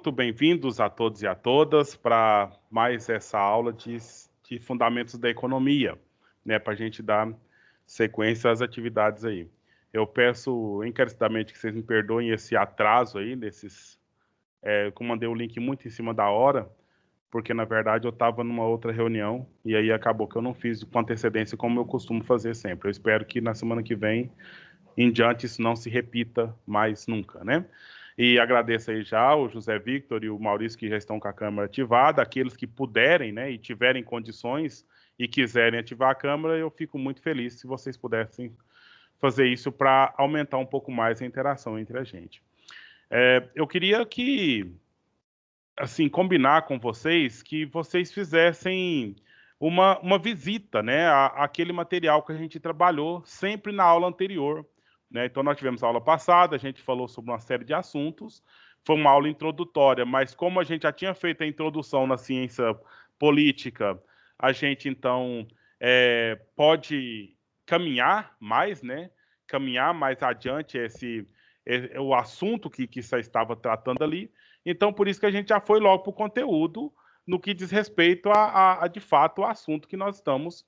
muito bem-vindos a todos e a todas para mais essa aula de Fundamentos da Economia, né, para a gente dar sequência às atividades aí. Eu peço encarecidamente que vocês me perdoem esse atraso aí, eu mandei o link muito em cima da hora, porque na verdade eu estava numa outra reunião e aí acabou que eu não fiz com antecedência como eu costumo fazer sempre. Eu espero que na semana que vem em diante isso não se repita mais nunca, né? E agradeço aí já o José Victor e o Maurício que já estão com a câmera ativada, aqueles que puderem, né, e tiverem condições e quiserem ativar a câmera, eu fico muito feliz se vocês pudessem fazer isso para aumentar um pouco mais a interação entre a gente. Eu queria assim, combinar com vocês que vocês fizessem uma visita, né, àquele material que a gente trabalhou sempre na aula anterior, né? Então, nós tivemos a aula passada, a gente falou sobre uma série de assuntos, foi uma aula introdutória, mas como a gente já tinha feito a introdução na ciência política, a gente, então, pode caminhar mais, né? Caminhar mais adiante o assunto que você estava tratando ali. Então, por isso que a gente já foi logo para o conteúdo, no que diz respeito de fato, ao assunto que nós estamos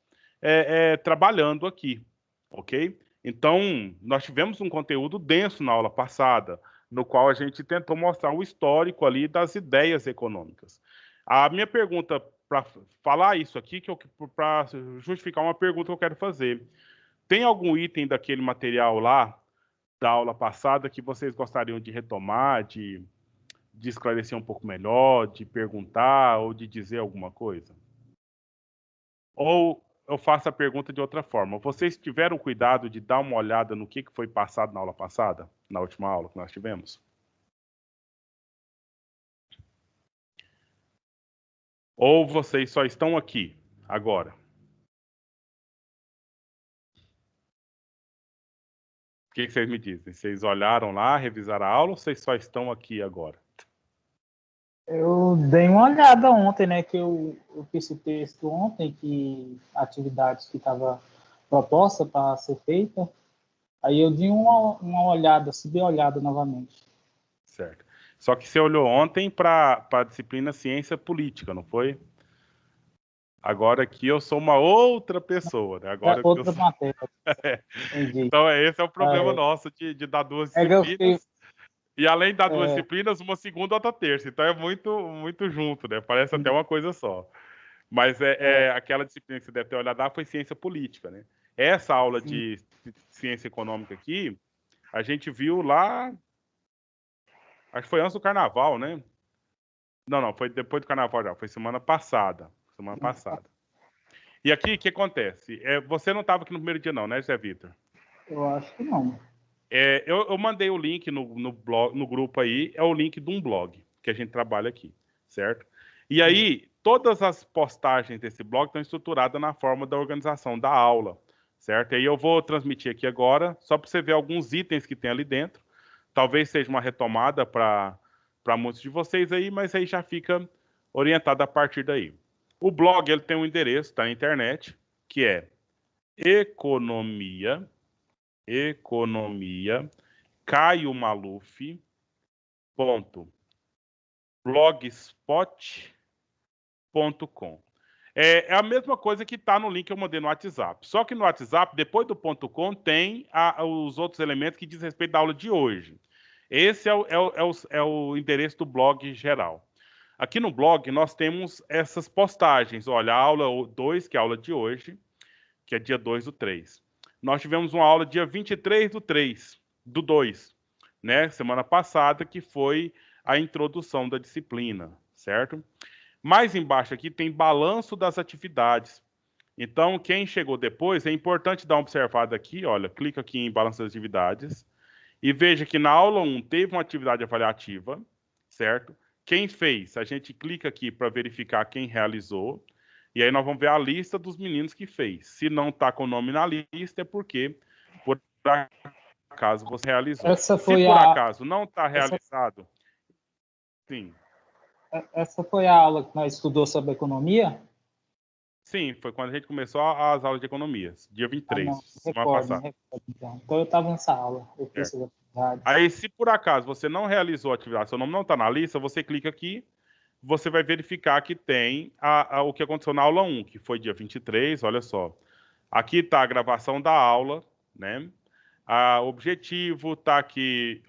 trabalhando aqui, ok? Então, nós tivemos um conteúdo denso na aula passada, no qual a gente tentou mostrar o histórico ali das ideias econômicas. A minha pergunta, para falar isso aqui, para justificar uma pergunta que eu quero fazer, tem algum item daquele material lá, da aula passada, que vocês gostariam de retomar, de esclarecer um pouco melhor, de perguntar ou de dizer alguma coisa? Ou eu faço a pergunta de outra forma. Vocês tiveram cuidado de dar uma olhada no que foi passado na aula passada, na última aula que nós tivemos? Ou vocês só estão aqui agora? O que vocês me dizem? Vocês olharam lá, revisaram a aula ou vocês só estão aqui agora? Eu dei uma olhada ontem, né, que eu fiz o texto ontem, que atividades que estava proposta para ser feita, aí eu dei uma olhada, subi a olhada novamente. Certo. Só que você olhou ontem para a disciplina Ciência Política, não foi? Agora aqui eu sou uma outra pessoa, né? Agora Outra matéria. Então esse é o problema nosso de dar duas disciplinas. E além das duas disciplinas, uma segunda e outra terça. Então é muito junto, né? Parece até uma coisa só. Mas aquela disciplina que você deve ter olhado lá foi ciência política, né? Essa aula de ciência econômica aqui, a gente viu lá, acho que foi antes do carnaval, né? Não, foi depois do carnaval já, foi semana passada. E aqui, o que acontece? Você não estava aqui no primeiro dia não, né, Zé Vitor? Eu acho que não. Eu mandei o link no grupo aí, é o link de um blog que a gente trabalha aqui, certo? E aí, todas as postagens desse blog estão estruturadas na forma da organização da aula, certo? E aí eu vou transmitir aqui agora, só para você ver alguns itens que tem ali dentro. Talvez seja uma retomada para muitos de vocês aí, mas aí já fica orientado a partir daí. O blog ele tem um endereço, está na internet, que é economia caiomaluf.blogspot.com. É a mesma coisa que está no link que eu mandei no WhatsApp. Só que no WhatsApp, depois do .com, tem os outros elementos que diz respeito da aula de hoje. Esse é o endereço do blog geral. Aqui no blog, nós temos essas postagens. Olha, a aula 2, que é a aula de hoje, que é dia 2/3. Nós tivemos uma aula dia 23/3, 2, né? Semana passada, que foi a introdução da disciplina, certo? Mais embaixo aqui tem balanço das atividades. Então, quem chegou depois, é importante dar uma observada aqui, olha, clica aqui em balanço das atividades e veja que na aula 1 teve uma atividade avaliativa, certo? Quem fez? A gente clica aqui para verificar quem realizou. E aí nós vamos ver a lista dos meninos que fez. Se não está com o nome na lista, é porque, por acaso, você realizou. Se por acaso não está realizado, sim. Essa foi a aula que nós estudamos sobre economia? Sim, foi quando a gente começou as aulas de economia, dia 23, semana passada. Então eu estava nessa aula. Aí, se por acaso você não realizou a atividade, seu nome não está na lista, você clica aqui, você vai verificar que tem o que aconteceu na aula 1, que foi dia 23, olha só. Aqui está a gravação da aula, né? O objetivo está aqui,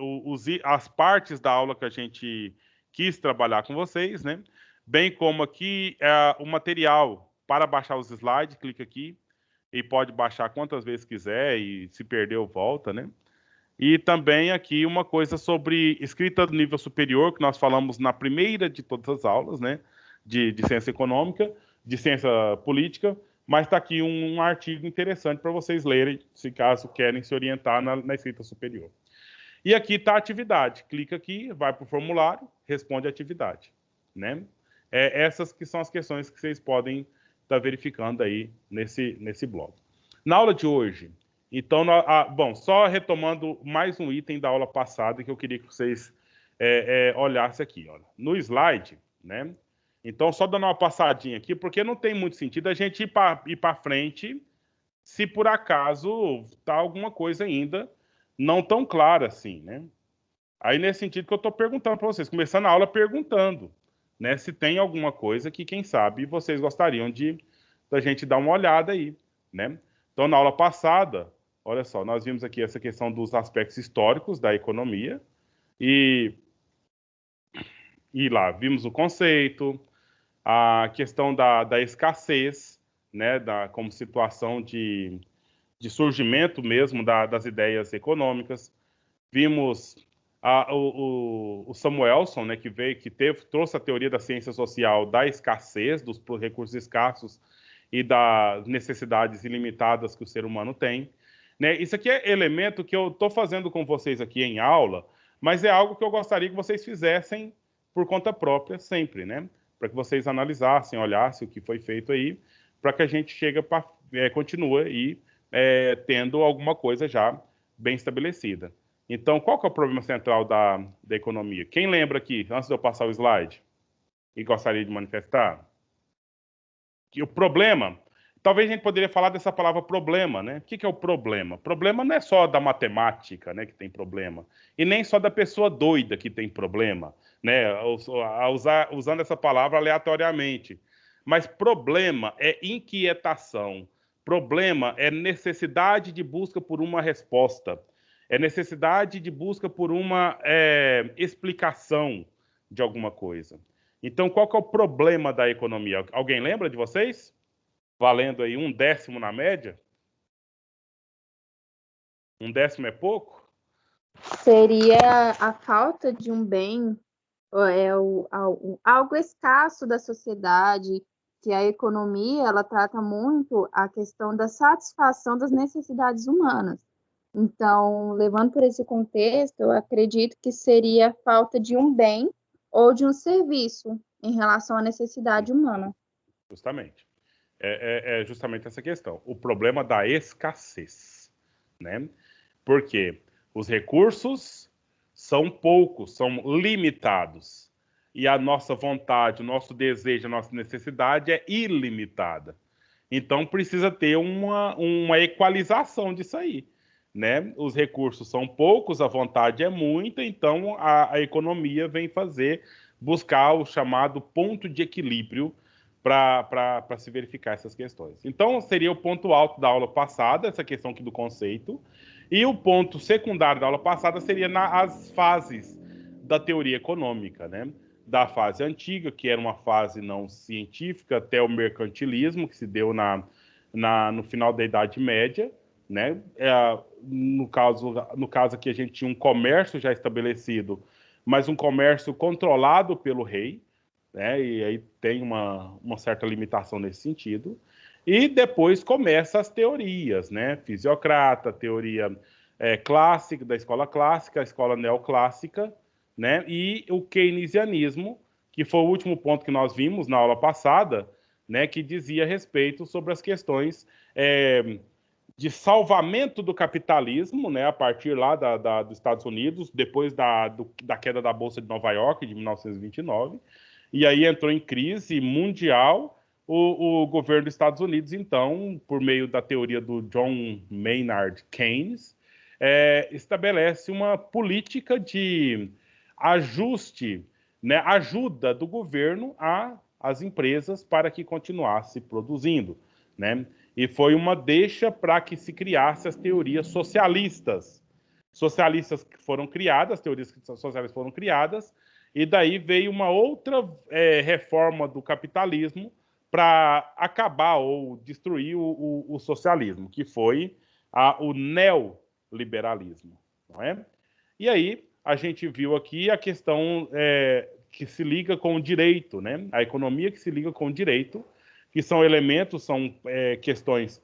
as partes da aula que a gente quis trabalhar com vocês, né? Bem como aqui o material para baixar os slides, clica aqui e pode baixar quantas vezes quiser e se perdeu, volta, né? E também aqui uma coisa sobre escrita do nível superior, que nós falamos na primeira de todas as aulas, né? De ciência econômica, de ciência política, mas está aqui um artigo interessante para vocês lerem, se caso querem se orientar na escrita superior. E aqui está a atividade. Clica aqui, vai para o formulário, responde a atividade, né? Essas que são as questões que vocês podem estar verificando aí nesse blog. Na aula de hoje, então, bom, só retomando mais um item da aula passada que eu queria que vocês olhassem aqui. Olha. No slide, né? Então, só dando uma passadinha aqui, porque não tem muito sentido a gente ir para frente se por acaso está alguma coisa ainda não tão clara assim, né? Aí, nesse sentido que eu estou perguntando para vocês, começando a aula perguntando, né? Se tem alguma coisa que, quem sabe, vocês gostariam da gente dar uma olhada aí, né? Então, na aula passada, olha só, nós vimos aqui essa questão dos aspectos históricos da economia e lá vimos o conceito, a questão da escassez, né? Como situação de surgimento mesmo das ideias econômicas. Vimos o Samuelson, né, trouxe a teoria da ciência social da escassez, dos recursos escassos e das necessidades ilimitadas que o ser humano tem. Né? Isso aqui é elemento que eu estou fazendo com vocês aqui em aula, mas é algo que eu gostaria que vocês fizessem por conta própria sempre, né? Para que vocês analisassem, olhassem o que foi feito aí, para que a gente continue aí tendo alguma coisa já bem estabelecida. Então, qual que é o problema central da economia? Quem lembra aqui, antes de eu passar o slide, e gostaria de manifestar? Que o problema, talvez a gente poderia falar dessa palavra problema, né? O que é o problema? Problema não é só da matemática, né, que tem problema, e nem só da pessoa doida que tem problema, né? Usando essa palavra aleatoriamente. Mas problema é inquietação. Problema é necessidade de busca por uma resposta. É necessidade de busca por uma explicação de alguma coisa. Então, qual que é o problema da economia? Alguém lembra de vocês? Valendo aí 1/10 na média? 1/10 é pouco? Seria a falta de um bem, algo escasso da sociedade, que a economia ela trata muito a questão da satisfação das necessidades humanas. Então, levando por esse contexto, eu acredito que seria a falta de um bem ou de um serviço em relação à necessidade humana. Justamente. É justamente essa questão. O problema da escassez, né? Porque os recursos são poucos, são limitados. E a nossa vontade, o nosso desejo, a nossa necessidade é ilimitada. Então, precisa ter uma equalização disso aí, né? Os recursos são poucos, a vontade é muita, então a economia vem buscar o chamado ponto de equilíbrio para se verificar essas questões. Então, seria o ponto alto da aula passada, essa questão aqui do conceito, e o ponto secundário da aula passada seria as fases da teoria econômica, né? Da fase antiga, que era uma fase não científica, até o mercantilismo, que se deu no final da Idade Média, né? No caso aqui, a gente tinha um comércio já estabelecido, mas um comércio controlado pelo rei, né? E aí tem uma certa limitação nesse sentido. E depois começam as teorias, né? Fisiocrata, teoria clássica, da escola clássica, a escola neoclássica, né? E o keynesianismo, que foi o último ponto que nós vimos na aula passada, né? Que dizia a respeito sobre as questões de salvamento do capitalismo, né? A partir lá dos Estados Unidos, depois da queda da Bolsa de Nova York, de 1929, e aí entrou em crise mundial o governo dos Estados Unidos, então, por meio da teoria do John Maynard Keynes, estabelece uma política de ajuste, né, ajuda do governo às empresas para que continuasse produzindo, né? E foi uma deixa para que se criasse as teorias socialistas. Socialistas que foram criadas, teorias socialistas foram criadas, e daí veio uma outra reforma do capitalismo para acabar ou destruir o socialismo, que foi o neoliberalismo, não é? E aí a gente viu aqui a questão que se liga com o direito, né? A economia que se liga com o direito, que são elementos, são questões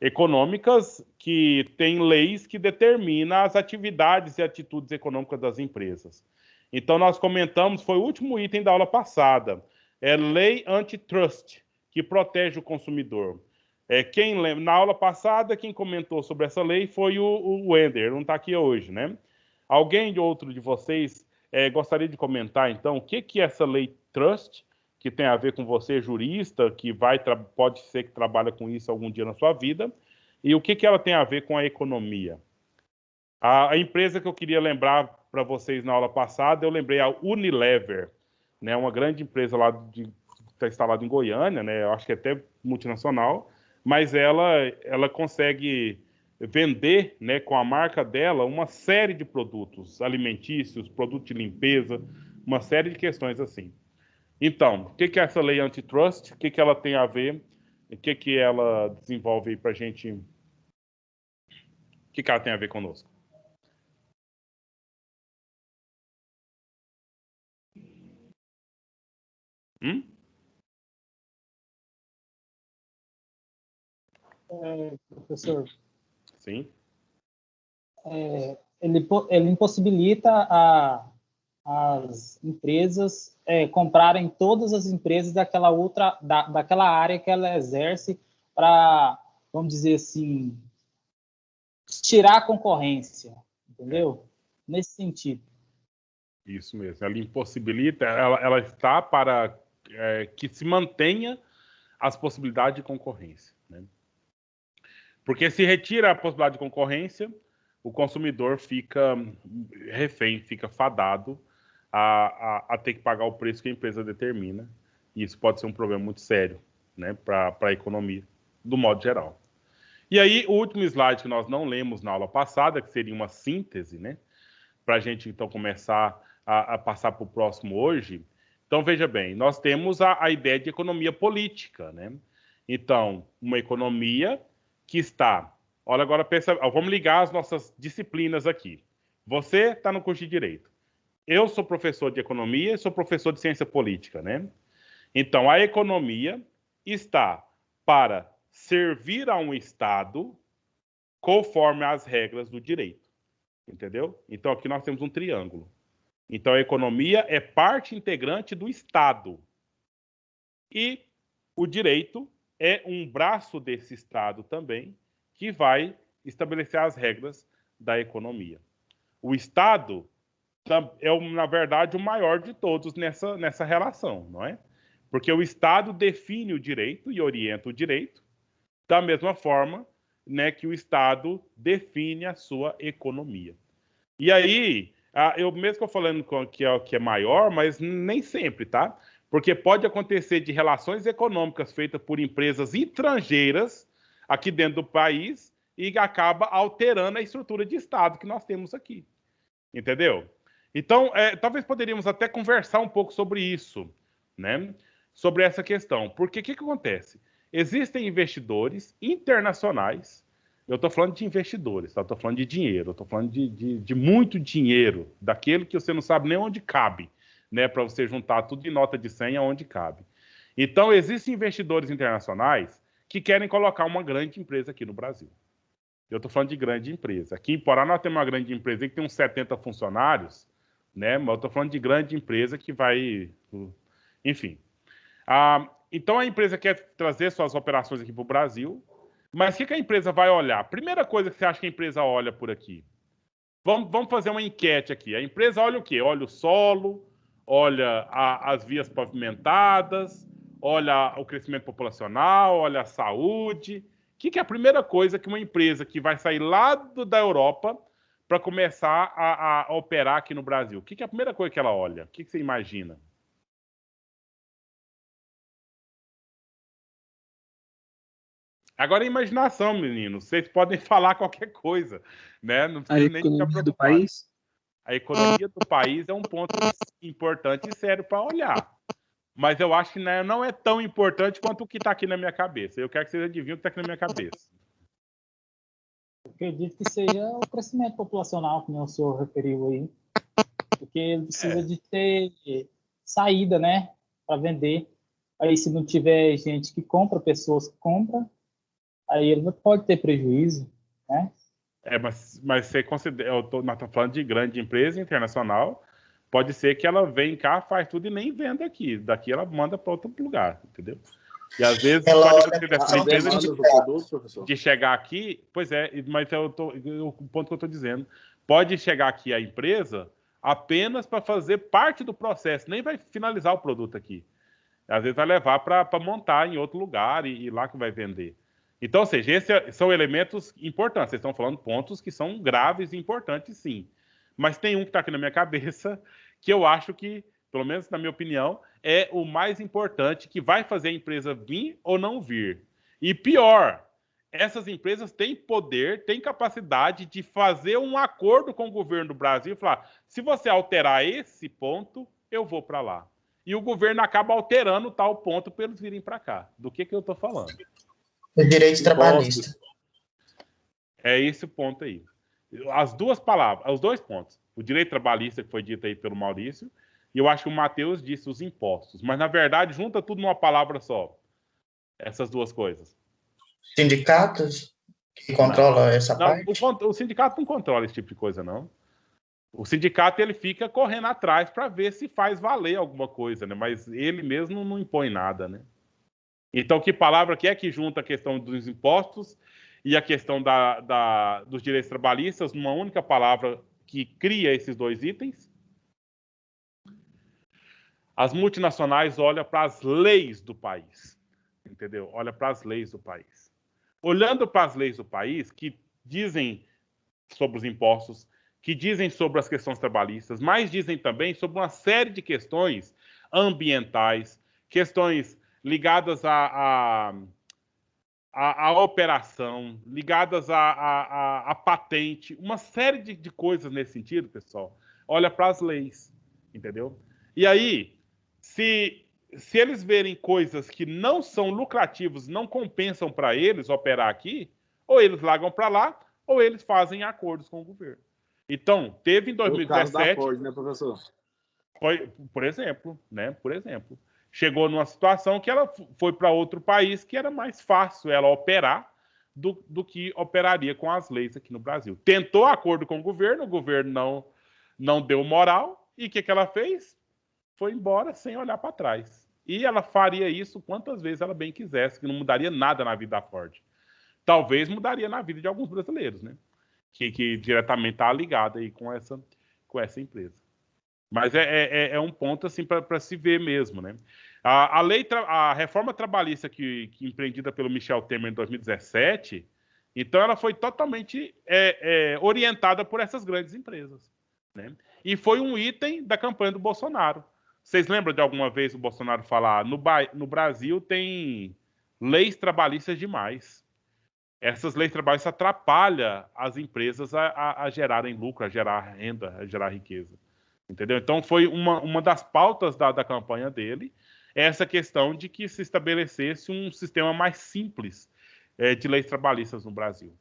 econômicas que têm leis que determinam as atividades e atitudes econômicas das empresas. Então, nós comentamos, foi o último item da aula passada, lei antitrust, que protege o consumidor. Na aula passada, quem comentou sobre essa lei foi o Wender, não está aqui hoje, né? Alguém de outro de vocês gostaria de comentar, então, o que é essa lei trust, que tem a ver com você, jurista, que pode ser que trabalha com isso algum dia na sua vida, e o que ela tem a ver com a economia? A empresa que eu queria lembrar para vocês na aula passada, eu lembrei a Unilever, né, uma grande empresa lá que está instalada em Goiânia, né, eu acho que é até multinacional, mas ela consegue vender, né, com a marca dela uma série de produtos alimentícios, produtos de limpeza, uma série de questões assim. Então, o que é essa lei antitrust? O que ela tem a ver? O que ela desenvolve aí para a gente? O que ela tem a ver conosco? Professor, Sim. Ele impossibilita as empresas comprarem todas as empresas daquela área que ela exerce para, vamos dizer assim, tirar a concorrência, entendeu? Nesse sentido. Isso mesmo. Ela impossibilita, ela está para que se mantenha as possibilidades de concorrência, né? Porque se retira a possibilidade de concorrência, o consumidor fica refém, fica fadado a ter que pagar o preço que a empresa determina. E isso pode ser um problema muito sério, né, para a economia, do modo geral. E aí, o último slide que nós não lemos na aula passada, que seria uma síntese, né, para a gente, então, começar a passar para o próximo hoje. Então, veja bem, nós temos a ideia de economia política, né? Então, uma economia que está... Olha, agora pensa, vamos ligar as nossas disciplinas aqui. Você está no curso de Direito. Eu sou professor de Economia e sou professor de Ciência Política, né? Então, a economia está para servir a um Estado conforme as regras do direito. Entendeu? Então, aqui nós temos um triângulo. Então, a economia é parte integrante do Estado. E o direito é um braço desse Estado também, que vai estabelecer as regras da economia. O Estado é, na verdade, o maior de todos nessa relação, não é? Porque o Estado define o direito e orienta o direito, da mesma forma, né, que o Estado define a sua economia. E aí, eu mesmo estou falando que é maior, mas nem sempre, tá? Porque pode acontecer de relações econômicas feitas por empresas estrangeiras aqui dentro do país e acaba alterando a estrutura de Estado que nós temos aqui. Entendeu? Então, talvez poderíamos até conversar um pouco sobre isso, né? Sobre essa questão. Porque o que acontece? Existem investidores internacionais. Eu estou falando de investidores, tá? Estou falando de dinheiro, estou falando de muito dinheiro, daquele que você não sabe nem onde cabe, né? Para você juntar tudo em nota de 100 aonde cabe. Então, existem investidores internacionais que querem colocar uma grande empresa aqui no Brasil. Eu estou falando de grande empresa. Aqui em Porá nós temos uma grande empresa que tem uns 70 funcionários, né? Mas eu estou falando de grande empresa que vai... Enfim. Então, a empresa quer trazer suas operações aqui para o Brasil, mas o que a empresa vai olhar? Primeira coisa que você acha que a empresa olha por aqui? Vamos fazer uma enquete aqui. A empresa olha o quê? Olha o solo, olha as vias pavimentadas, olha o crescimento populacional, olha a saúde. O que é a primeira coisa que uma empresa que vai sair lá da Europa para começar a operar aqui no Brasil? O que é a primeira coisa que ela olha? O que você imagina? Agora é imaginação, meninos. Vocês podem falar qualquer coisa, né? Não precisa nem ficar preocupado. Do país? A economia do país é um ponto importante e sério para olhar. Mas eu acho que não é tão importante quanto o que está aqui na minha cabeça. Eu quero que vocês adivinhem o que está aqui na minha cabeça. Eu acredito que seja o crescimento populacional, que o senhor referiu aí. Porque ele precisa de ter saída, né? Para vender. Aí, se não tiver gente que compra, pessoas que compram, aí ele pode ter prejuízo, né? Mas você considera... Nós estamos falando de grande empresa internacional. Pode ser que ela vem cá, faz tudo e nem venda aqui. Daqui ela manda para outro lugar, entendeu? E às vezes pode acontecer dessa empresa de chegar aqui, pois é, mas o ponto que eu estou dizendo, pode chegar aqui a empresa apenas para fazer parte do processo, nem vai finalizar o produto aqui. Às vezes vai levar para montar em outro lugar e lá que vai vender. Então, ou seja, esses são elementos importantes. Vocês estão falando pontos que são graves e importantes, sim. Mas tem um que está aqui na minha cabeça que eu acho que, pelo menos na minha opinião, é o mais importante, que vai fazer a empresa vir ou não vir. E pior, essas empresas têm poder, têm capacidade de fazer um acordo com o governo do Brasil e falar, se você alterar esse ponto, eu vou para lá. E o governo acaba alterando tal ponto para eles virem para cá. Do que eu estou falando? O direito trabalhista. É esse o ponto aí. As duas palavras, os dois pontos. O direito trabalhista, que foi dito aí pelo Maurício, e eu acho que o Matheus disse os impostos. Mas, na verdade, junta tudo numa palavra só. Essas duas coisas. Sindicatos que controlam essa parte? O sindicato não controla esse tipo de coisa, não. O sindicato ele fica correndo atrás para ver se faz valer alguma coisa, né? Mas ele mesmo não impõe nada, né? Então, que palavra que é que junta a questão dos impostos e a questão dos direitos trabalhistas numa única palavra que cria esses dois itens? As multinacionais olham para as leis do país, entendeu? Olha para as leis do país. Olhando para as leis do país, que dizem sobre os impostos, que dizem sobre as questões trabalhistas, mas dizem também sobre uma série de questões ambientais, questões ligadas à operação, ligadas à patente, uma série de coisas nesse sentido, pessoal. Olha para as leis, entendeu? E aí, se eles verem coisas que não são lucrativas, não compensam para eles operar aqui, ou eles largam para lá, ou eles fazem acordos com o governo. Então, teve em 2017... O caso da Ford, né, professor? Foi, por exemplo, né? Por exemplo. Chegou numa situação que ela foi para outro país que era mais fácil ela operar do que operaria com as leis aqui no Brasil. Tentou acordo com o governo não deu moral, e o que ela fez? Foi embora sem olhar para trás. E ela faria isso quantas vezes ela bem quisesse, que não mudaria nada na vida da Ford. Talvez mudaria na vida de alguns brasileiros, né? Que diretamente está ligado aí com essa empresa. Mas é um ponto assim para se ver mesmo, né? A reforma trabalhista que empreendida pelo Michel Temer em 2017, então ela foi totalmente orientada por essas grandes empresas, né? E foi um item da campanha do Bolsonaro. Vocês lembram de alguma vez o Bolsonaro falar no Brasil tem leis trabalhistas demais? Essas leis trabalhistas atrapalham as empresas a gerarem lucro, a gerar renda, a gerar riqueza. Entendeu? Então, foi uma das pautas da campanha dele, essa questão de que se estabelecesse um sistema mais simples de leis trabalhistas no Brasil.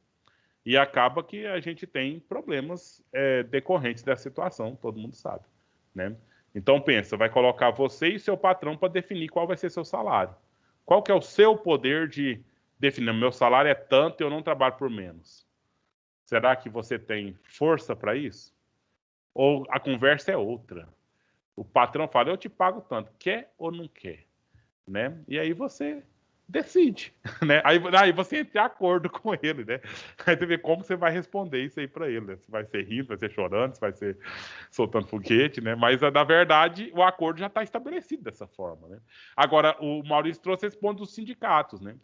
E acaba que a gente tem problemas decorrentes dessa situação, todo mundo sabe, né? Então, pensa, vai colocar você e seu patrão para definir qual vai ser seu salário. Qual que é o seu poder de definir, meu salário é tanto e eu não trabalho por menos? Será que você tem força para isso? Ou a conversa é outra? O patrão fala, eu te pago tanto, quer ou não quer? Né? E aí você decide, né? Aí você entra em acordo com ele, né? Aí você vê como você vai responder isso aí para ele, né? Se vai ser rindo, vai ser chorando, se vai ser soltando foguete, né? Mas, na verdade, o acordo já está estabelecido dessa forma, né? Agora, o Maurício trouxe esse ponto dos sindicatos, né?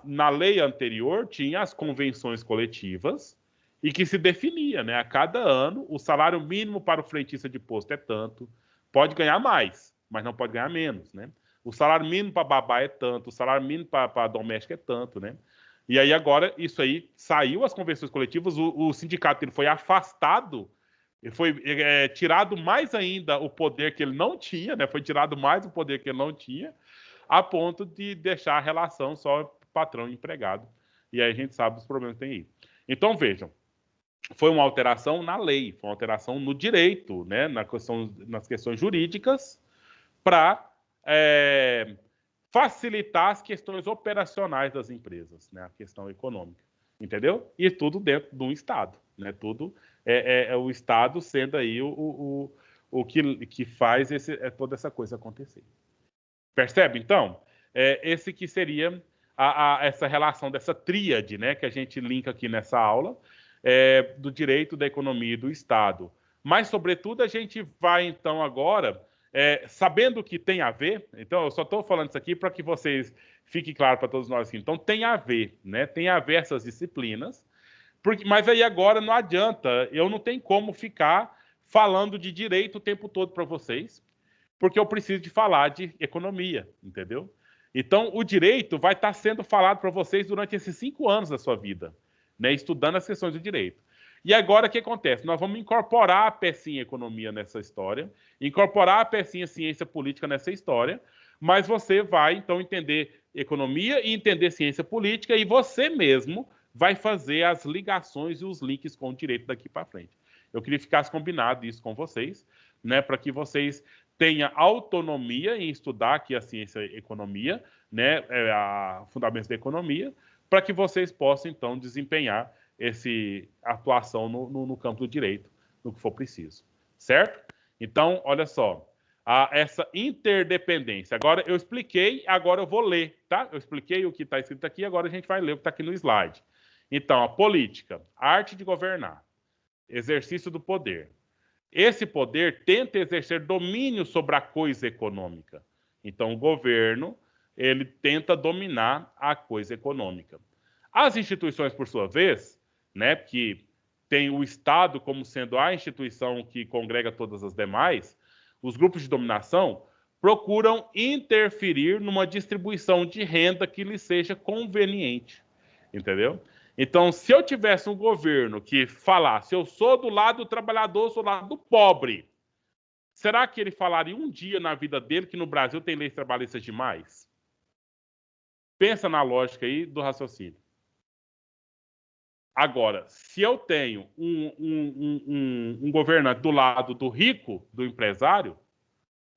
Na lei anterior, tinha as convenções coletivas e que se definia, né? A cada ano, o salário mínimo para o frentista de posto é tanto, pode ganhar mais, mas não pode ganhar menos, né? O salário mínimo para babá é tanto, o salário mínimo para doméstica é tanto, né? E aí agora isso aí saiu as convenções coletivas, o sindicato ele foi afastado, ele foi tirado mais ainda o poder que ele não tinha, né? Foi tirado mais o poder que ele não tinha, a ponto de deixar a relação só patrão e empregado. E aí a gente sabe os problemas que tem aí. Então vejam, foi uma alteração na lei, foi uma alteração no direito, né? Nas questões jurídicas, para facilitar as questões operacionais das empresas, né? A questão econômica, entendeu? E tudo dentro de um Estado, né? Tudo é o Estado sendo aí o que faz toda essa coisa acontecer. Percebe, então? Esse que seria essa relação dessa tríade, né? Que a gente linka aqui nessa aula, do direito, da economia e do Estado. Mas, sobretudo, a gente vai, então, agora... sabendo que tem a ver, então eu só estou falando isso aqui para que vocês fiquem claro para todos nós aqui. Então tem a ver, né? Tem a ver essas disciplinas, mas aí agora não adianta, eu não tenho como ficar falando de direito o tempo todo para vocês, porque eu preciso de falar de economia, entendeu? Então o direito vai estar sendo falado para vocês durante esses 5 anos da sua vida, né? Estudando as questões do direito. E agora o que acontece? Nós vamos incorporar a pecinha economia nessa história, incorporar a pecinha ciência política nessa história, mas você vai, então, entender economia e entender ciência política e você mesmo vai fazer as ligações e os links com o direito daqui para frente. Eu queria que ficasse combinado isso com vocês, né, para que vocês tenham autonomia em estudar aqui a ciência e economia, né, a fundamentos da economia, para que vocês possam, então, desempenhar essa atuação no campo do direito, no que for preciso, certo? Então, olha só, essa interdependência. Agora, eu expliquei, agora eu vou ler, tá? Eu expliquei o que está escrito aqui, agora a gente vai ler o que está aqui no slide. Então, a política, a arte de governar, exercício do poder. Esse poder tenta exercer domínio sobre a coisa econômica. Então, o governo, ele tenta dominar a coisa econômica. As instituições, por sua vez, né, que tem o Estado como sendo a instituição que congrega todas as demais, os grupos de dominação procuram interferir numa distribuição de renda que lhe seja conveniente, entendeu? Então, se eu tivesse um governo que falasse, eu sou do lado do trabalhador, sou do lado do pobre, será que ele falaria um dia na vida dele que no Brasil tem leis trabalhistas demais? Pensa na lógica aí do raciocínio. Agora, se eu tenho um governante do lado do rico, do empresário,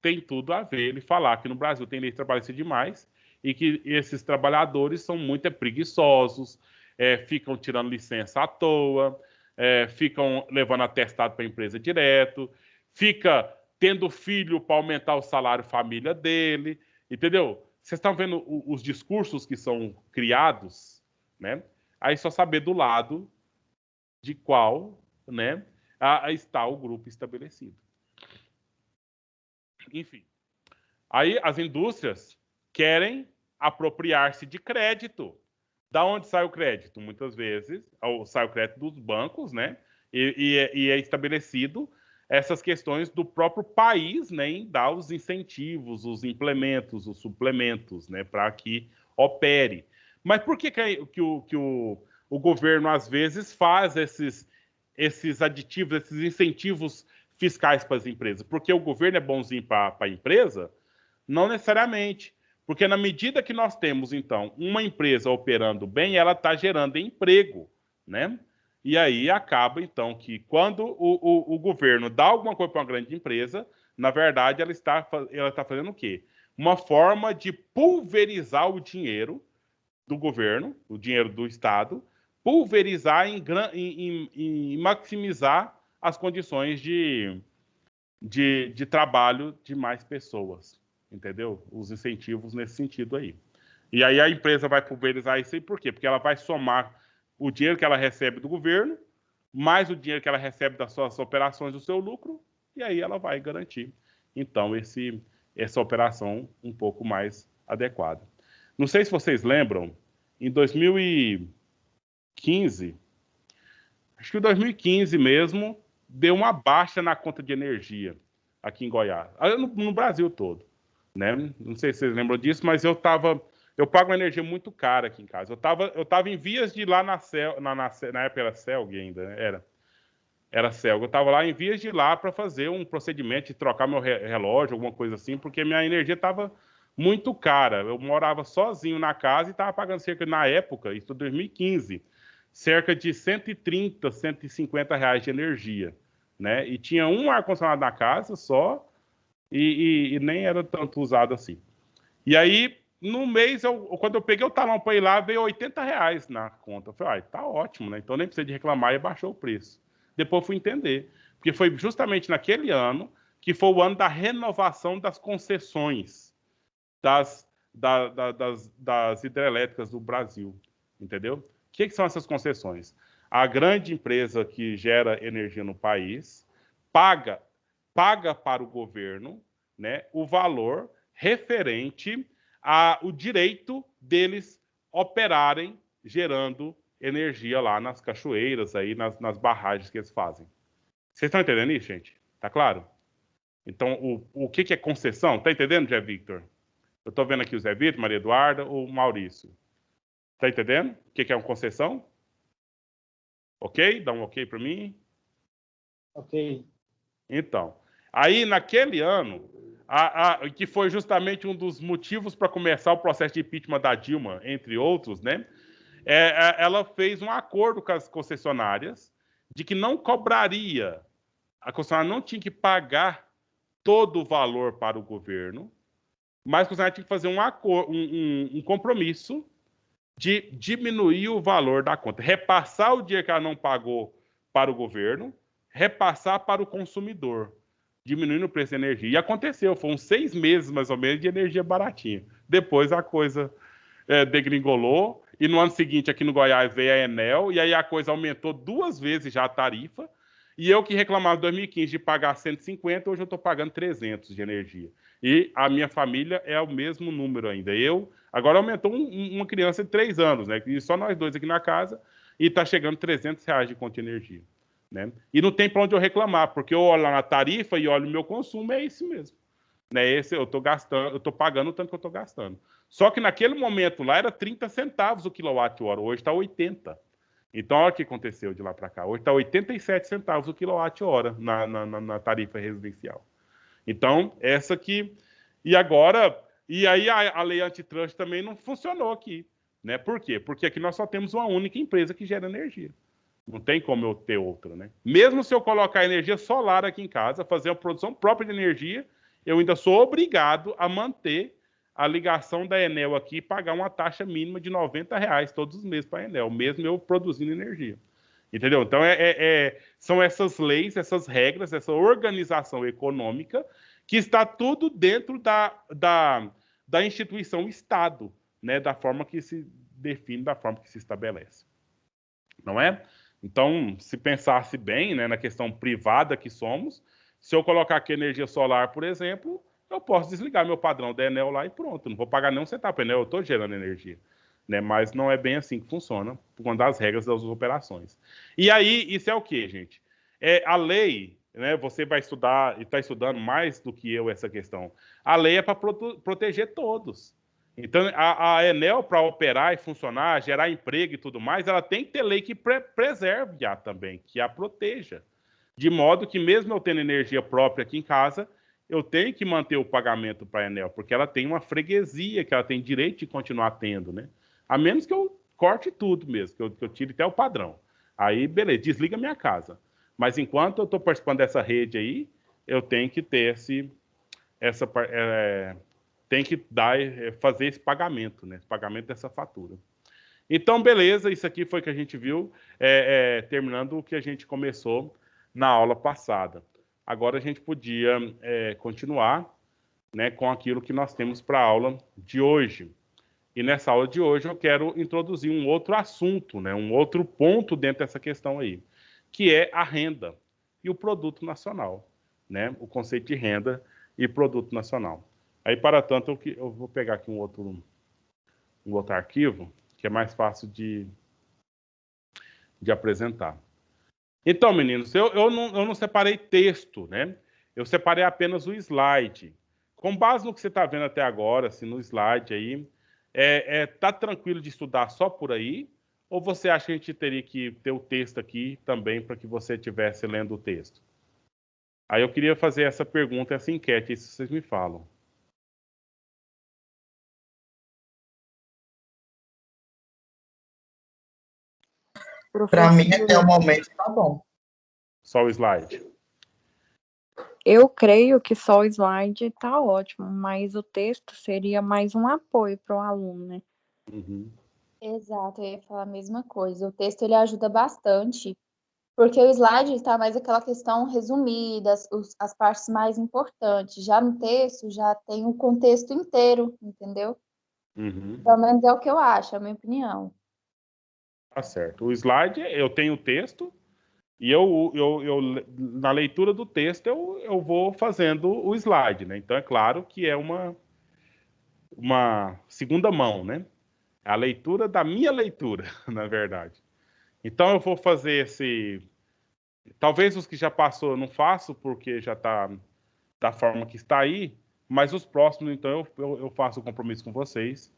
tem tudo a ver ele falar que no Brasil tem leis trabalhistas demais e que esses trabalhadores são muito preguiçosos, ficam tirando licença à toa, ficam levando atestado para a empresa direto, fica tendo filho para aumentar o salário família dele, entendeu? Vocês estão vendo os discursos que são criados, né? Aí só saber do lado de qual, né, está o grupo estabelecido. Enfim. Aí as indústrias querem apropriar-se de crédito. Da onde sai o crédito? Muitas vezes sai o crédito dos bancos, né? E é estabelecido essas questões do próprio país, né, em dar os incentivos, os implementos, os suplementos, né, para que opere. Mas por que o governo, às vezes, faz esses aditivos, esses incentivos fiscais para as empresas? Porque o governo é bonzinho para a empresa? Não necessariamente. Porque na medida que nós temos, então, uma empresa operando bem, ela está gerando emprego, né? E aí acaba, então, que quando o governo dá alguma coisa para uma grande empresa, na verdade, ela está fazendo o quê? Uma forma de pulverizar o dinheiro do governo, o dinheiro do Estado, pulverizar e maximizar as condições de trabalho de mais pessoas, entendeu? Os incentivos nesse sentido aí. E aí a empresa vai pulverizar isso aí por quê? Porque ela vai somar o dinheiro que ela recebe do governo, mais o dinheiro que ela recebe das suas operações, do seu lucro, e aí ela vai garantir, então, essa operação um pouco mais adequada. Não sei se vocês lembram, em 2015, acho que em 2015 mesmo, deu uma baixa na conta de energia aqui em Goiás, no Brasil todo, né? Não sei se vocês lembram disso, mas eu pago uma energia muito cara aqui em casa. Eu tava em vias de ir lá na época era Celg ainda, né? Era Celg. Eu estava lá em vias de ir lá para fazer um procedimento de trocar meu relógio, alguma coisa assim, porque minha energia estava muito cara. Eu morava sozinho na casa e estava pagando cerca, na época, isso em 2015, cerca de 130, 150 reais de energia, né? E tinha um ar-condicionado na casa só e nem era tanto usado assim. E aí, no mês, quando eu peguei o talão para ir lá, veio 80 reais na conta. Eu falei, tá ótimo, né? Então nem precisa de reclamar e baixou o preço. Depois eu fui entender. Porque foi justamente naquele ano que foi o ano da renovação das concessões das hidrelétricas do Brasil. Entendeu? O que são essas concessões? A grande empresa que gera energia no país paga para o governo, né, o valor referente ao direito deles operarem gerando energia lá nas cachoeiras, aí, nas barragens que eles fazem. Vocês estão entendendo isso, gente? Tá claro? Então, o que é concessão? Tá entendendo, Zé Victor? Eu estou vendo aqui o Zé Victor, Maria Eduarda, o Maurício. Tá entendendo? O que é uma concessão? Ok? Dá um ok para mim? Ok. Então, aí naquele ano, que foi justamente um dos motivos para começar o processo de impeachment da Dilma, entre outros, né? Ela fez um acordo com as concessionárias de que não cobraria, a concessionária não tinha que pagar todo o valor para o governo, mas a concessionária tinha que fazer um compromisso de diminuir o valor da conta, repassar o dia que ela não pagou para o governo, repassar para o consumidor, diminuindo o preço da energia. E aconteceu, foram 6 meses mais ou menos de energia baratinha. Depois a coisa degringolou, e no ano seguinte aqui no Goiás veio a Enel, e aí a coisa aumentou 2 vezes já a tarifa, e eu que reclamava em 2015 de pagar 150, hoje eu estou pagando 300 de energia. E a minha família é o mesmo número ainda. Agora aumentou uma criança de 3 anos, né? E só nós dois aqui na casa, e está chegando 300 reais de conta de energia. Né? E não tem para onde eu reclamar, porque eu olho lá na tarifa e olho o meu consumo, é esse mesmo. Né? Eu estou pagando o tanto que eu estou gastando. Só que naquele momento lá era 30 centavos o quilowatt-hora, hoje está 80. Então, olha o que aconteceu de lá para cá. Hoje está 87 centavos o quilowatt-hora na tarifa residencial. Então, essa aqui. E agora. E aí a lei antitrust também não funcionou aqui. Né? Por quê? Porque aqui nós só temos uma única empresa que gera energia. Não tem como eu ter outra, né? Mesmo se eu colocar energia solar aqui em casa, fazer uma produção própria de energia, eu ainda sou obrigado a manter a ligação da Enel aqui e pagar uma taxa mínima de 90 reais todos os meses para a Enel, mesmo eu produzindo energia. Entendeu? Então, são essas leis, essas regras, essa organização econômica que está tudo dentro da instituição Estado, né? Da forma que se define, da forma que se estabelece. Não é? Então, se pensasse bem, né, na questão privada que somos, se eu colocar aqui energia solar, por exemplo, eu posso desligar meu padrão da Enel lá e pronto. Não vou pagar nem um centavo para a Enel, eu estou gerando energia. Né? Mas não é bem assim que funciona, por conta das regras das operações. E aí, isso é o quê, gente? A lei, né, você vai estudar, e está estudando mais do que eu essa questão, a lei é para proteger todos. Então, a Enel, para operar e funcionar, gerar emprego e tudo mais, ela tem que ter lei que preserve a também, que a proteja. De modo que, mesmo eu tendo energia própria aqui em casa, eu tenho que manter o pagamento para a Enel, porque ela tem uma freguesia que ela tem direito de continuar tendo, né? A menos que eu corte tudo mesmo, que eu tire até o padrão. Aí, beleza, desliga a minha casa. Mas enquanto eu estou participando dessa rede aí, eu tenho que ter tem que fazer esse pagamento, né? Esse pagamento dessa fatura. Então, beleza, isso aqui foi o que a gente viu, terminando o que a gente começou na aula passada. Agora a gente podia continuar, né, com aquilo que nós temos para a aula de hoje. E nessa aula de hoje eu quero introduzir um outro assunto, né, um outro ponto dentro dessa questão aí, que é a renda e o produto nacional, né? O conceito de renda e produto nacional. Aí, para tanto, eu vou pegar aqui um outro arquivo, que é mais fácil de apresentar. Então, meninos, eu não separei texto, né? Eu separei apenas o slide. Com base no que você está vendo até agora, assim, no slide aí, tá tranquilo de estudar só por aí? Ou você acha que a gente teria que ter o texto aqui também para que você estivesse lendo o texto? Aí eu queria fazer essa pergunta, essa enquete, isso vocês me falam. Para mim, Professor, até o momento, tá bom. Só o slide. Eu creio que só o slide está ótimo, mas o texto seria mais um apoio para o aluno, né? Uhum. exato, eu ia falar a mesma coisa. O texto ele ajuda bastante, porque o slide está mais aquela questão resumida, as partes mais importantes. Já no texto já tem o contexto inteiro, entendeu? Uhum. Pelo menos é o que eu acho, é a minha opinião. Tá certo. O slide, eu tenho o texto, e na leitura do texto eu vou fazendo o slide, né? Então é claro que é uma segunda mão, né? É a leitura da minha leitura, na verdade. Então eu vou fazer esse. Talvez os que já passou eu não faço, porque já está da forma que está aí, mas os próximos, então, eu faço o compromisso com vocês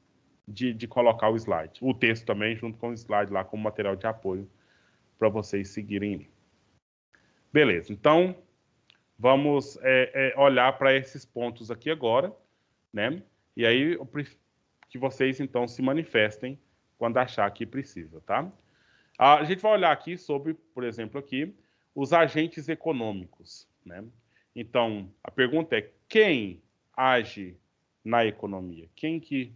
de colocar o slide. O texto também, junto com o slide lá, como material de apoio, para vocês seguirem. Beleza, então vamos olhar para esses pontos aqui agora, né? E aí eu que vocês então se manifestem quando achar que precisa, tá? A gente vai olhar aqui sobre, por exemplo, aqui os agentes econômicos, né? Então, a pergunta é: quem age na economia? Quem que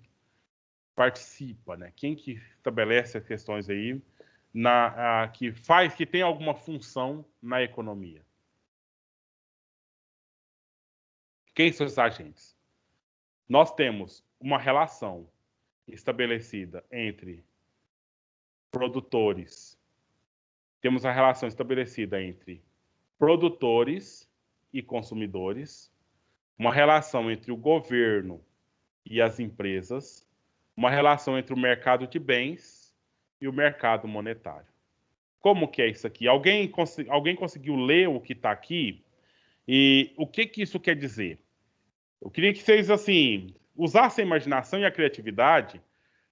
participa, né? Quem que estabelece as questões aí que tem alguma função na economia? Quem são esses agentes? Nós temos uma relação estabelecida entre produtores. Temos a relação estabelecida entre produtores e consumidores, uma relação entre o governo e as empresas, uma relação entre o mercado de bens e o mercado monetário. Como que é isso aqui? Alguém conseguiu ler o que está aqui? E o que isso quer dizer? Eu queria que vocês, assim, usassem a imaginação e a criatividade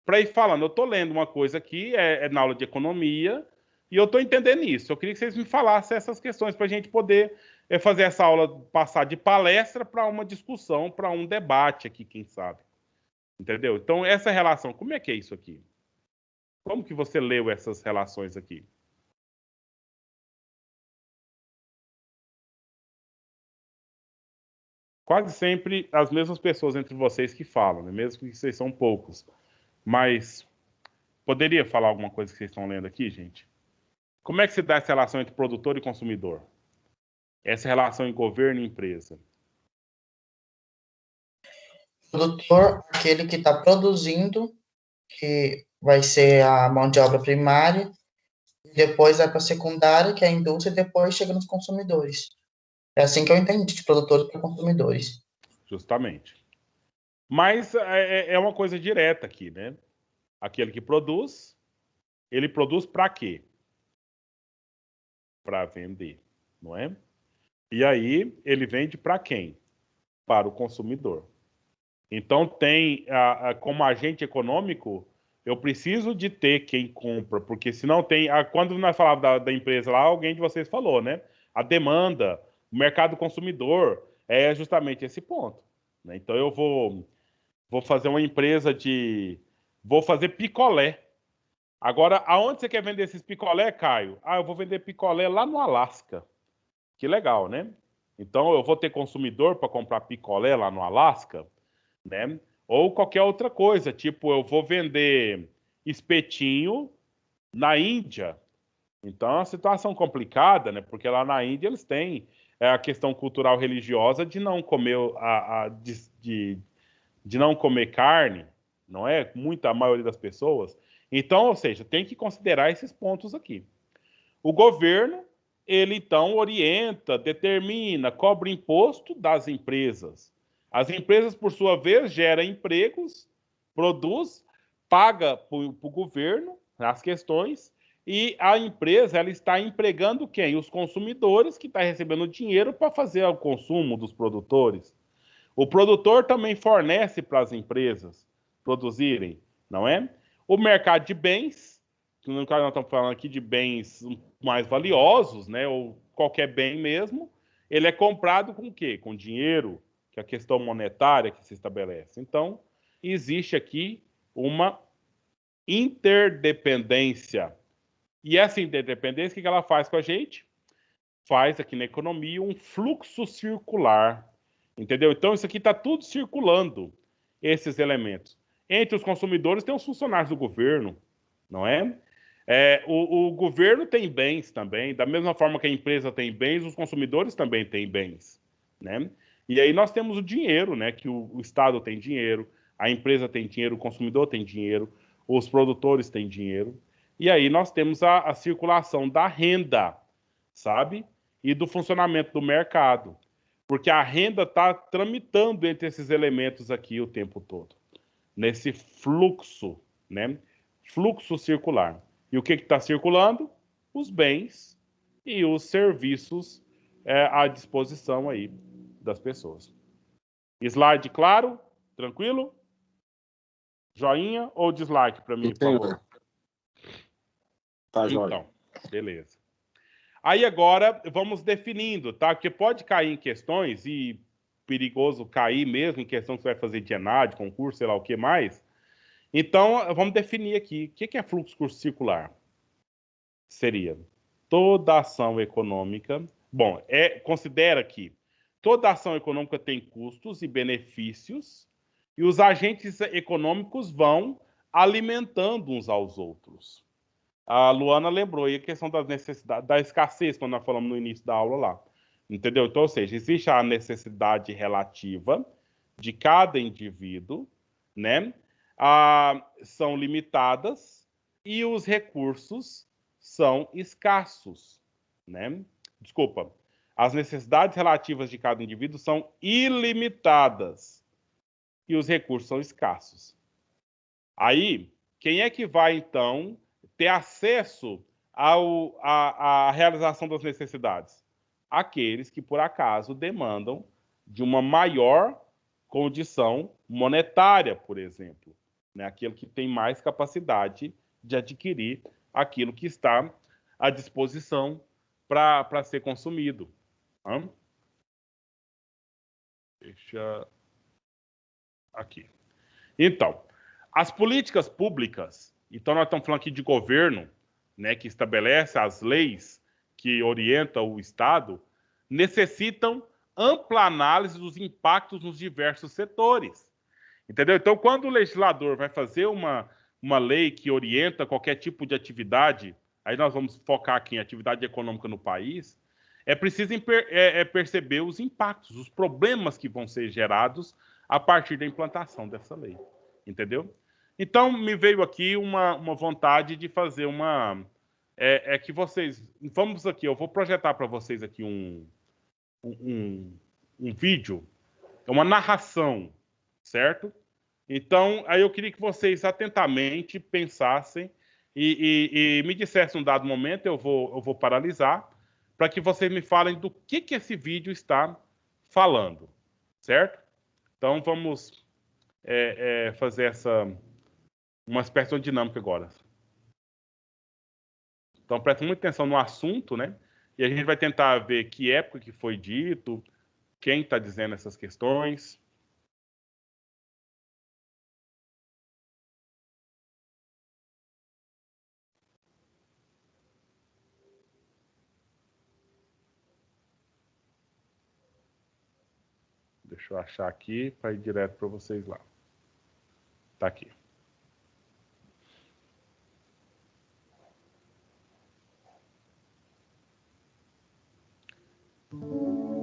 para ir falando. Eu estou lendo uma coisa aqui, na aula de economia, e eu estou entendendo isso. Eu queria que vocês me falassem essas questões para a gente poder fazer essa aula passar de palestra para uma discussão, para um debate aqui, quem sabe. Entendeu? Então, essa relação, como é que é isso aqui? Como que você leu essas relações aqui? Quase sempre as mesmas pessoas entre vocês que falam, né? Mesmo que vocês são poucos. Mas poderia falar alguma coisa que vocês estão lendo aqui, gente? Como é que se dá essa relação entre produtor e consumidor? Essa relação em governo e empresa? Produtor, aquele que está produzindo, que vai ser a mão de obra primária, depois vai para a secundária, que é a indústria, e depois chega nos consumidores. É assim que eu entendi, de produtores para consumidores. Justamente. Mas é uma coisa direta aqui, né? Aquele que produz, ele produz para quê? Para vender, não é? E aí ele vende para quem? Para o consumidor. Então tem, como agente econômico, eu preciso de ter quem compra, porque senão tem, quando nós falávamos da empresa lá, alguém de vocês falou, né? A demanda, o mercado consumidor é justamente esse ponto, né? Então eu vou fazer uma empresa vou fazer picolé. Agora, aonde você quer vender esses picolé, Caio? Eu vou vender picolé lá no Alasca. Que legal, né? Então eu vou ter consumidor para comprar picolé lá no Alasca, né? Ou qualquer outra coisa, tipo eu vou vender espetinho na Índia. Então é uma situação complicada, né? Porque lá na Índia eles têm a questão cultural religiosa de não comer de não comer carne, não é? Muita a maioria das pessoas. Então, ou seja, tem que considerar esses pontos aqui. O governo, ele então orienta, determina, cobra imposto das empresas. As empresas, por sua vez, geram empregos, produz, paga para o governo as questões, E a empresa, ela está empregando quem? Os consumidores, que estão recebendo dinheiro para fazer o consumo dos produtores. O produtor também fornece para as empresas produzirem, não é? O mercado de bens, que no caso nós estamos falando aqui de bens mais valiosos, né? Ou qualquer bem mesmo, ele é comprado com o quê? Com dinheiro, que é a questão monetária que se estabelece. Então, existe aqui uma interdependência. E essa interdependência, o que ela faz com a gente? Faz aqui na economia um fluxo circular. Entendeu? Então, isso aqui está tudo circulando, esses elementos. Entre os consumidores tem os funcionários do governo, não é? O governo tem bens também, da mesma forma que a empresa tem bens, os consumidores também têm bens, né? E aí nós temos o dinheiro, né? Que o Estado tem dinheiro, a empresa tem dinheiro, o consumidor tem dinheiro, os produtores têm dinheiro. E aí nós temos a circulação da renda, sabe? E do funcionamento do mercado. Porque a renda está tramitando entre esses elementos aqui o tempo todo. Nesse fluxo, né? Fluxo circular. E o que está circulando? Os bens e os serviços à disposição aí das pessoas. Slide claro? Tranquilo? Joinha ou dislike para mim, por favor? Tá, joia. Então, beleza. Aí agora vamos definindo, tá? Porque pode cair em questões, e perigoso cair mesmo em questão que você vai fazer de ENAD, concurso, sei lá o que mais. Então, vamos definir aqui. O que é fluxo circular? Seria toda ação econômica. Bom, considera que toda ação econômica tem custos e benefícios, e os agentes econômicos vão alimentando uns aos outros. A Luana lembrou aí a questão da necessidade, da escassez, quando nós falamos no início da aula lá. Entendeu? Então, ou seja, existe a necessidade relativa de cada indivíduo, né? São limitadas e os recursos são escassos, né? Desculpa. As necessidades relativas de cada indivíduo são ilimitadas e os recursos são escassos. Aí, quem é que vai, então, ter acesso à realização das necessidades? Aqueles que, por acaso, demandam de uma maior condição monetária, por exemplo. Né? Aquele que tem mais capacidade de adquirir aquilo que está à disposição para ser consumido. Deixa aqui. Então, as políticas públicas, então nós estamos falando aqui de governo, né, que estabelece as leis que orientam o Estado, necessitam ampla análise dos impactos nos diversos setores. Entendeu? Então, quando o legislador vai fazer uma lei que orienta qualquer tipo de atividade, aí nós vamos focar aqui em atividade econômica no país, é preciso perceber os impactos, os problemas que vão ser gerados a partir da implantação dessa lei. Entendeu? Então, me veio aqui uma vontade de fazer que vocês... Vamos aqui, eu vou projetar para vocês aqui um vídeo, é uma narração, certo? Então, aí eu queria que vocês atentamente pensassem e me dissessem um dado momento, eu vou paralisar, para que vocês me falem do que esse vídeo está falando, certo? Então, vamos fazer uma espécie de dinâmica agora. Então, presta muita atenção no assunto, né? E a gente vai tentar ver que época que foi dito, quem está dizendo essas questões. Deixa eu achar aqui para ir direto para vocês lá. Tá aqui.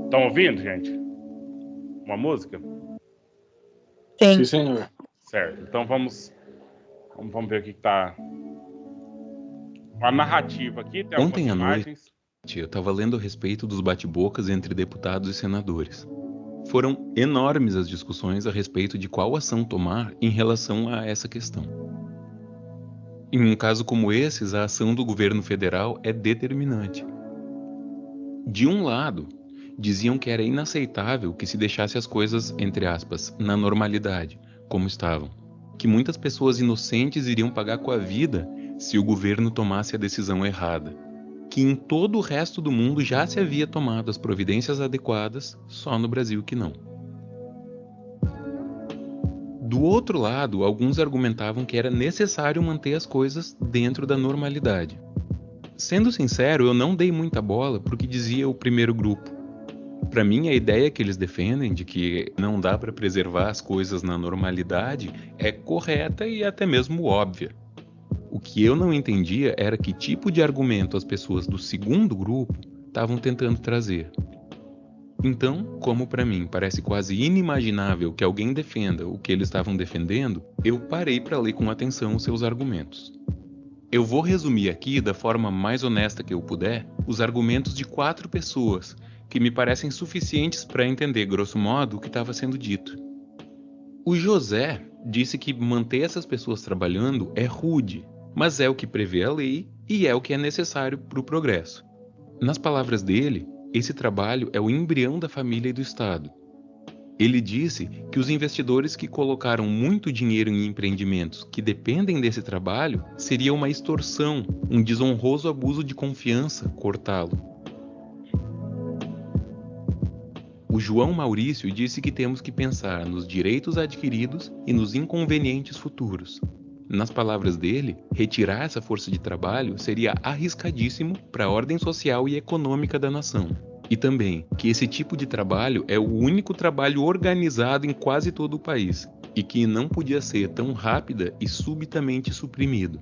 Estão ouvindo, gente? Uma música? Sim. Sim, senhor. Certo. Então vamos ver o que está. A narrativa aqui tem Ontem à algumas imagens. noite, eu estava lendo a respeito dos bate-bocas entre deputados e senadores. Foram enormes as discussões a respeito de qual ação tomar em relação a essa questão. Em um caso como esses, a ação do governo federal é determinante. De um lado, diziam que era inaceitável que se deixasse as coisas, entre aspas, na normalidade, como estavam. Que muitas pessoas inocentes iriam pagar com a vida se o governo tomasse a decisão errada. Que em todo o resto do mundo já se havia tomado as providências adequadas, só no Brasil que não. Do outro lado, alguns argumentavam que era necessário manter as coisas dentro da normalidade. Sendo sincero, eu não dei muita bola para o que dizia o primeiro grupo. Para mim, a ideia que eles defendem de que não dá para preservar as coisas na normalidade é correta e até mesmo óbvia. O que eu não entendia era que tipo de argumento as pessoas do segundo grupo estavam tentando trazer. Então, como para mim parece quase inimaginável que alguém defenda o que eles estavam defendendo, eu parei para ler com atenção os seus argumentos. Eu vou resumir aqui, da forma mais honesta que eu puder, os argumentos de 4 pessoas, que me parecem suficientes para entender, grosso modo, o que estava sendo dito. O José disse que manter essas pessoas trabalhando é rude, mas é o que prevê a lei e é o que é necessário para o progresso. Nas palavras dele, esse trabalho é o embrião da família e do Estado. Ele disse que os investidores que colocaram muito dinheiro em empreendimentos que dependem desse trabalho seria uma extorsão, um desonroso abuso de confiança cortá-lo. O João Maurício disse que temos que pensar nos direitos adquiridos e nos inconvenientes futuros. Nas palavras dele, retirar essa força de trabalho seria arriscadíssimo para a ordem social e econômica da nação. E também que esse tipo de trabalho é o único trabalho organizado em quase todo o país e que não podia ser tão rápida e subitamente suprimido.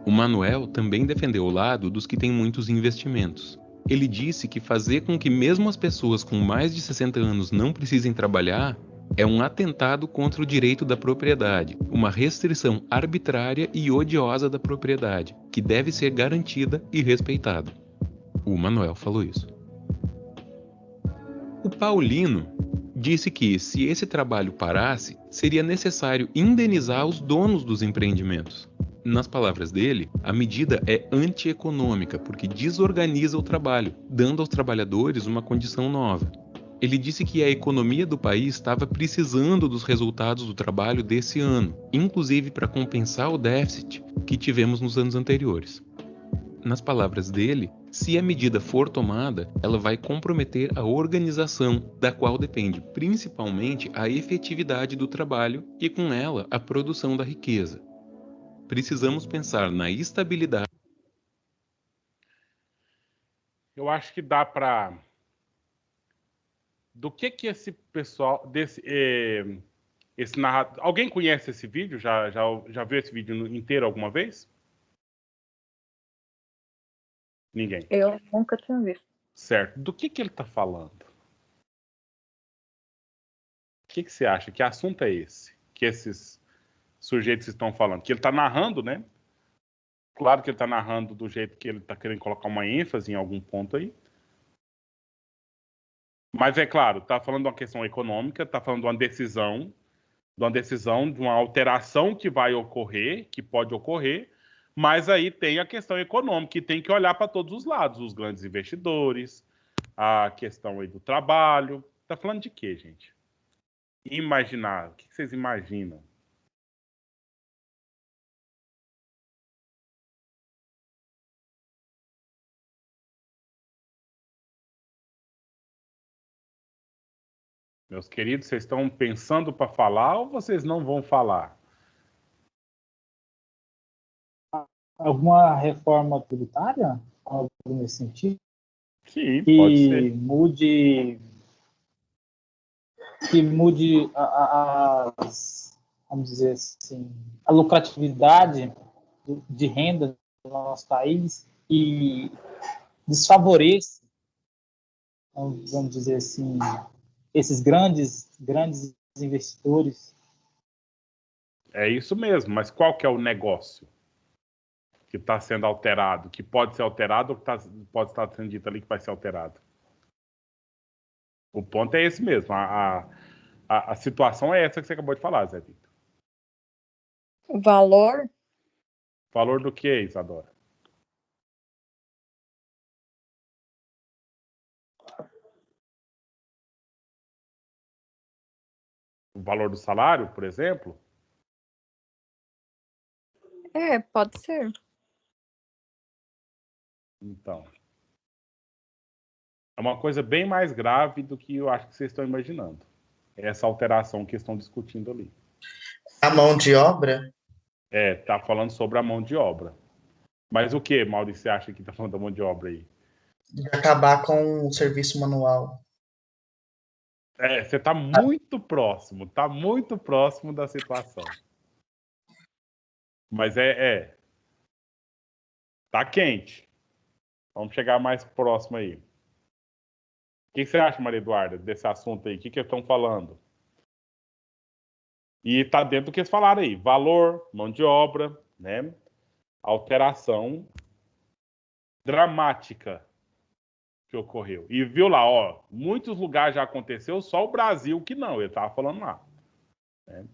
O Manuel também defendeu o lado dos que têm muitos investimentos. Ele disse que fazer com que mesmo as pessoas com mais de 60 anos não precisem trabalhar é um atentado contra o direito da propriedade, uma restrição arbitrária e odiosa da propriedade, que deve ser garantida e respeitada. O Manuel falou isso. O Paulino disse que, se esse trabalho parasse, seria necessário indenizar os donos dos empreendimentos. Nas palavras dele, a medida é antieconômica porque desorganiza o trabalho, dando aos trabalhadores uma condição nova. Ele disse que a economia do país estava precisando dos resultados do trabalho desse ano, inclusive para compensar o déficit que tivemos nos anos anteriores. Nas palavras dele, se a medida for tomada, ela vai comprometer a organização, da qual depende principalmente a efetividade do trabalho e, com ela, a produção da riqueza. Precisamos pensar na estabilidade. Eu acho que dá para... Do que esse pessoal... esse narrador... Alguém conhece esse vídeo? Já viu esse vídeo inteiro alguma vez? Ninguém. Eu nunca tinha visto. Certo. Do que ele está falando? O que você acha? Que assunto é esse? Que esses sujeitos estão falando? Que ele está narrando, né? Claro que ele está narrando do jeito que ele está querendo colocar uma ênfase em algum ponto aí. Mas é claro, está falando de uma questão econômica, está falando de uma decisão, de uma alteração que vai ocorrer, que pode ocorrer, mas aí tem a questão econômica, que tem que olhar para todos os lados, os grandes investidores, a questão aí do trabalho. Está falando de quê, gente? Imaginar. O que vocês imaginam? Meus queridos, vocês estão pensando para falar ou vocês não vão falar? Alguma reforma tributária? Algo nesse sentido? Sim, pode ser. Que mude vamos dizer assim, a lucratividade de renda do nosso país e desfavoreça, vamos dizer assim, esses grandes investidores. É isso mesmo, mas qual que é o negócio que está sendo alterado, que pode ser alterado ou que pode estar sendo dito ali que vai ser alterado? O ponto é esse mesmo. A situação é essa que você acabou de falar, Zé Victor. O valor? Valor do que, Isadora? O valor do salário, por exemplo? Pode ser. Então, é uma coisa bem mais grave do que eu acho que vocês estão imaginando. Essa alteração que estão discutindo ali. A mão de obra? Tá falando sobre a mão de obra. Mas o que, Maurício, você acha que tá falando da mão de obra aí? De acabar com o serviço manual. Você tá muito próximo da situação. Mas tá quente. Vamos chegar mais próximo aí. O que você acha, Maria Eduarda, desse assunto aí? O que eles estão falando? E tá dentro do que eles falaram aí. Valor, mão de obra, né? Alteração dramática que ocorreu. E viu lá, ó, muitos lugares já aconteceu, só o Brasil que não, ele tava falando lá. Né?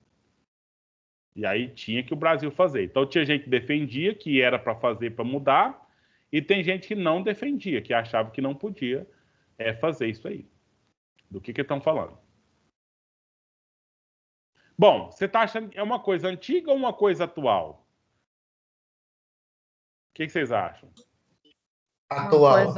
E aí tinha que o Brasil fazer. Então tinha gente que defendia que era para fazer para mudar, e tem gente que não defendia, que achava que não podia fazer isso aí. Do que estão falando? Bom, você está achando que é uma coisa antiga ou uma coisa atual? O que vocês acham? Atual.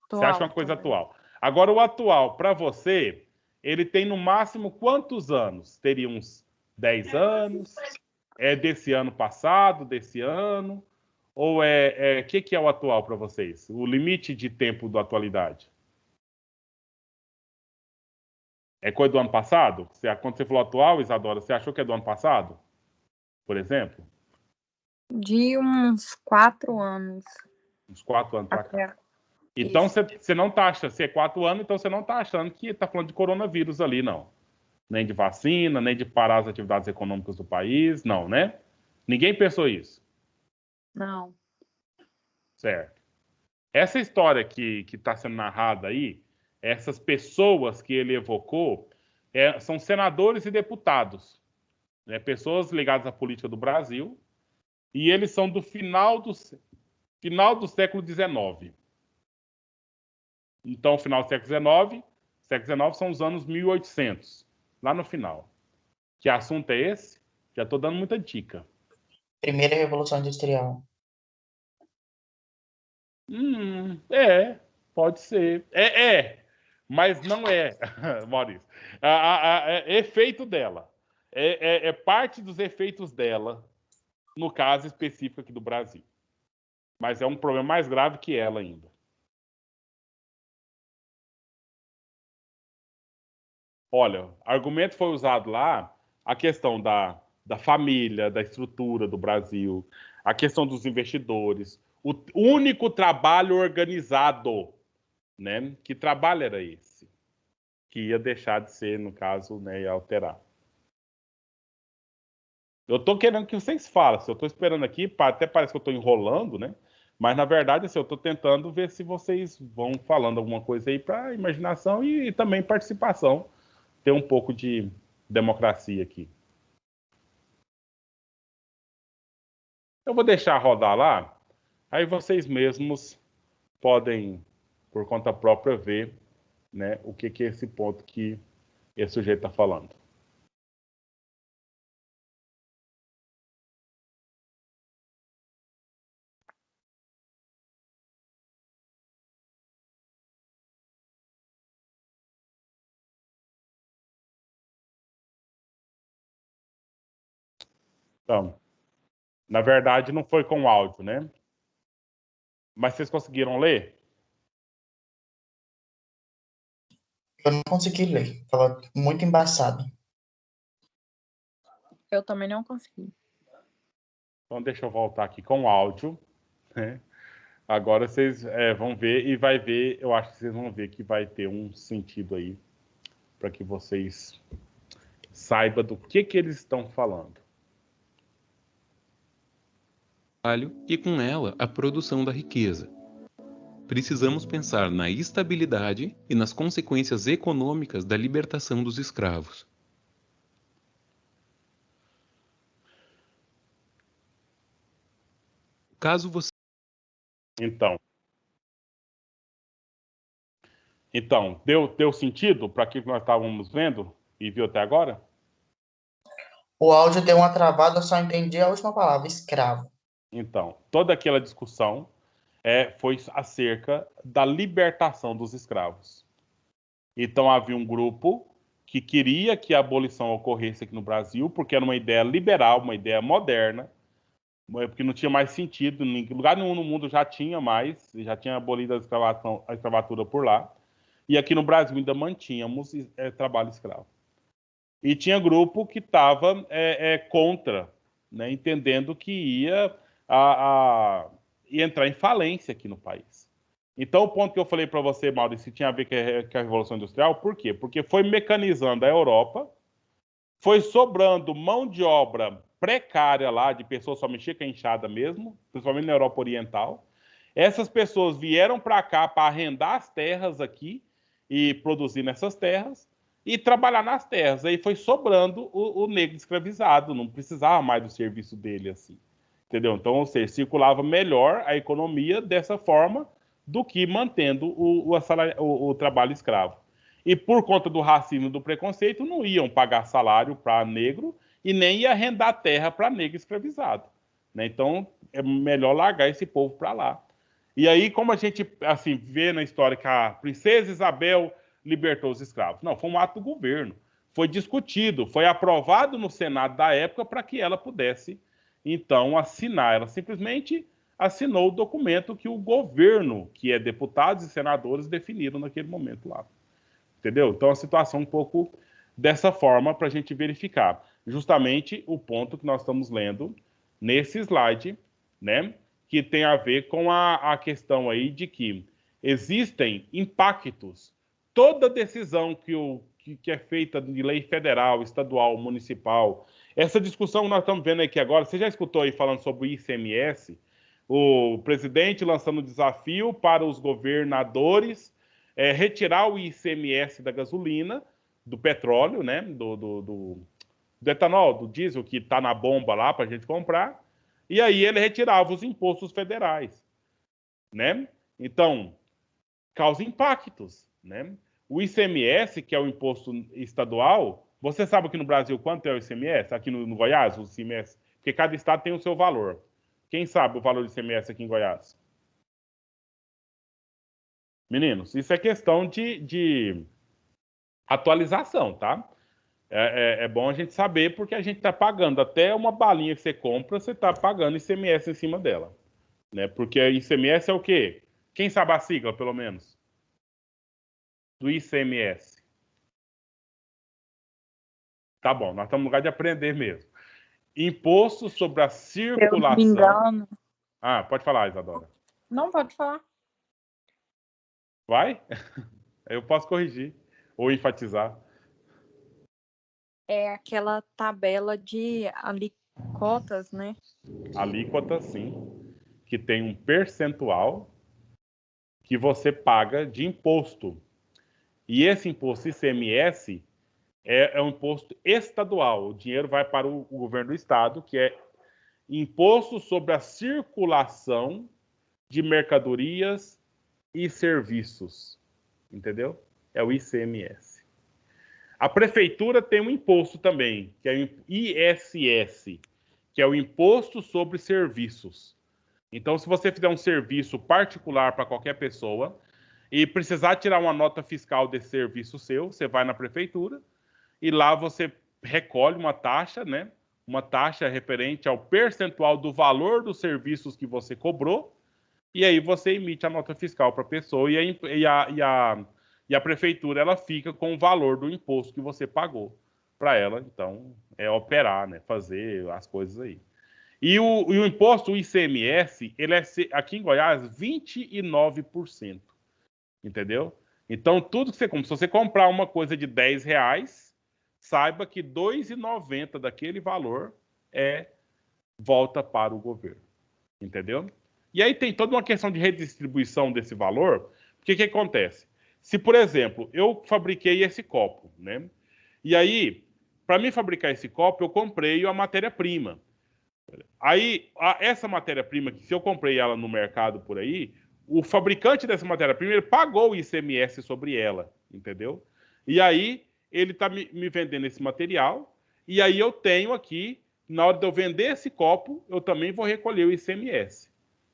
Você acha uma coisa atual. Agora, o atual, para você, ele tem no máximo quantos anos? Teria uns 10 anos? É desse ano passado, desse ano? Ou o que é o atual para vocês? O limite de tempo da atualidade? É coisa do ano passado? Quando você falou atual, Isadora, você achou que é do ano passado? Por exemplo? De uns 4 anos. Uns 4 anos para cá. Então, você não está achando, se é 4 anos, então você não está achando que está falando de coronavírus ali, não. Nem de vacina, nem de parar as atividades econômicas do país, não, né? Ninguém pensou isso. Não. Certo. Essa história que está sendo narrada aí, essas pessoas que ele evocou, são senadores e deputados, né? Pessoas ligadas à política do Brasil, e eles são do final do século XIX. Então, final do século XIX são os anos 1800, lá no final. Que assunto é esse? Já estou dando muita dica. Primeira Revolução Industrial. Pode ser. Mas não é, Maurício. É efeito dela. É parte dos efeitos dela, no caso específico aqui do Brasil. Mas é um problema mais grave que ela ainda. Olha, argumento foi usado lá a questão da família, da estrutura do Brasil, a questão dos investidores, o único trabalho organizado, né? Que trabalho era esse? Que ia deixar de ser, no caso, né, ia alterar. Eu estou querendo que vocês falem, eu estou esperando aqui, até parece que eu estou enrolando, né? Mas, na verdade, assim, eu estou tentando ver se vocês vão falando alguma coisa aí para imaginação e também participação. Ter um pouco de democracia aqui. Eu vou deixar rodar lá, aí vocês mesmos podem, por conta própria, ver, né, o que é esse ponto que esse sujeito está falando. Então, na verdade, não foi com áudio, né? Mas vocês conseguiram ler? Eu não consegui ler. Estava muito embaçado. Eu também não consegui. Então, deixa eu voltar aqui com áudio, né? Agora vocês vão ver e vai ver, eu acho que vocês vão ver que vai ter um sentido aí para que vocês saibam do que eles estão falando. E com ela a produção da riqueza. Precisamos pensar na estabilidade e nas consequências econômicas da libertação dos escravos. Caso você... Então, deu sentido para aquilo que nós estávamos vendo e viu até agora? O áudio deu uma travada, eu só entendi a última palavra, escravo. Então, toda aquela discussão foi acerca da libertação dos escravos. Então, havia um grupo que queria que a abolição ocorresse aqui no Brasil, porque era uma ideia liberal, uma ideia moderna, porque não tinha mais sentido, em lugar nenhum no mundo já tinha abolido a escravatura por lá, e aqui no Brasil ainda mantínhamos trabalho escravo. E tinha grupo que estava contra, né, entendendo que ia entrar em falência aqui no país. Então, o ponto que eu falei para você, Maurício, tinha a ver com a Revolução Industrial, por quê? Porque foi mecanizando a Europa, foi sobrando mão de obra precária lá, de pessoas só mexer com a enxada mesmo, principalmente na Europa Oriental. Essas pessoas vieram para cá para arrendar as terras aqui e produzir nessas terras e trabalhar nas terras. Aí foi sobrando o negro escravizado, não precisava mais do serviço dele assim. Entendeu? Então, ou seja, circulava melhor a economia dessa forma do que mantendo o trabalho escravo. E por conta do racismo e do preconceito, não iam pagar salário para negro e nem ia arrendar terra para negro escravizado. Né? Então, é melhor largar esse povo para lá. E aí, como a gente assim, vê na história que a princesa Isabel libertou os escravos? Não, foi um ato do governo. Foi discutido, foi aprovado no Senado da época para que ela pudesse, então, assinar. Ela simplesmente assinou o documento que o governo, que é deputados e senadores, definiram naquele momento lá. Entendeu? Então, a situação um pouco dessa forma para a gente verificar. Justamente o ponto que nós estamos lendo nesse slide, né? Que tem a ver com a questão aí de que existem impactos. Toda decisão que é feita de lei federal, estadual, municipal, essa discussão que nós estamos vendo aqui agora, você já escutou aí falando sobre o ICMS? O presidente lançando desafio para os governadores retirar o ICMS da gasolina, do petróleo, né? Do etanol, do diesel que está na bomba lá para a gente comprar, e aí ele retirava os impostos federais, né? Então, causa impactos, né? O ICMS, que é o imposto estadual, você sabe aqui no Brasil quanto é o ICMS? Aqui no Goiás, o ICMS? Porque cada estado tem o seu valor. Quem sabe o valor do ICMS aqui em Goiás? Meninos, isso é questão de atualização, tá? É bom a gente saber porque a gente está pagando. Até uma balinha que você compra, você está pagando ICMS em cima dela. Né? Porque ICMS é o quê? Quem sabe a sigla, pelo menos? Do ICMS. Tá bom, nós estamos no lugar de aprender mesmo. Imposto sobre a circulação... Se eu não me engano... Ah, pode falar, Isadora. Não, pode falar. Vai? Eu posso corrigir ou enfatizar. É aquela tabela de alíquotas, né? Alíquota, sim, que tem um percentual que você paga de imposto. E esse imposto ICMS é um imposto estadual. O dinheiro vai para o governo do estado, que é imposto sobre a circulação de mercadorias e serviços. Entendeu? É o ICMS. A prefeitura tem um imposto também, que é o ISS, que é o Imposto sobre Serviços. Então, se você fizer um serviço particular para qualquer pessoa e precisar tirar uma nota fiscal desse serviço seu, você vai na prefeitura e lá você recolhe uma taxa, né? Uma taxa referente ao percentual do valor dos serviços que você cobrou, e aí você emite a nota fiscal para a pessoa e a prefeitura ela fica com o valor do imposto que você pagou para ela, então, operar, né? Fazer as coisas aí. E o imposto, o ICMS, ele é, aqui em Goiás, 29%. Entendeu? Então, tudo que você compra, se você comprar uma coisa de R$10, saiba que R$2,90 daquele valor volta para o governo. Entendeu? E aí tem toda uma questão de redistribuição desse valor, porque o que acontece? Se, por exemplo, eu fabriquei esse copo, né? E aí, para mim fabricar esse copo, eu comprei a matéria-prima. Aí, essa matéria-prima, que se eu comprei ela no mercado por aí, o fabricante dessa matéria-prima, ele pagou o ICMS sobre ela, entendeu? E aí, ele está me vendendo esse material, e aí eu tenho aqui, na hora de eu vender esse copo, eu também vou recolher o ICMS,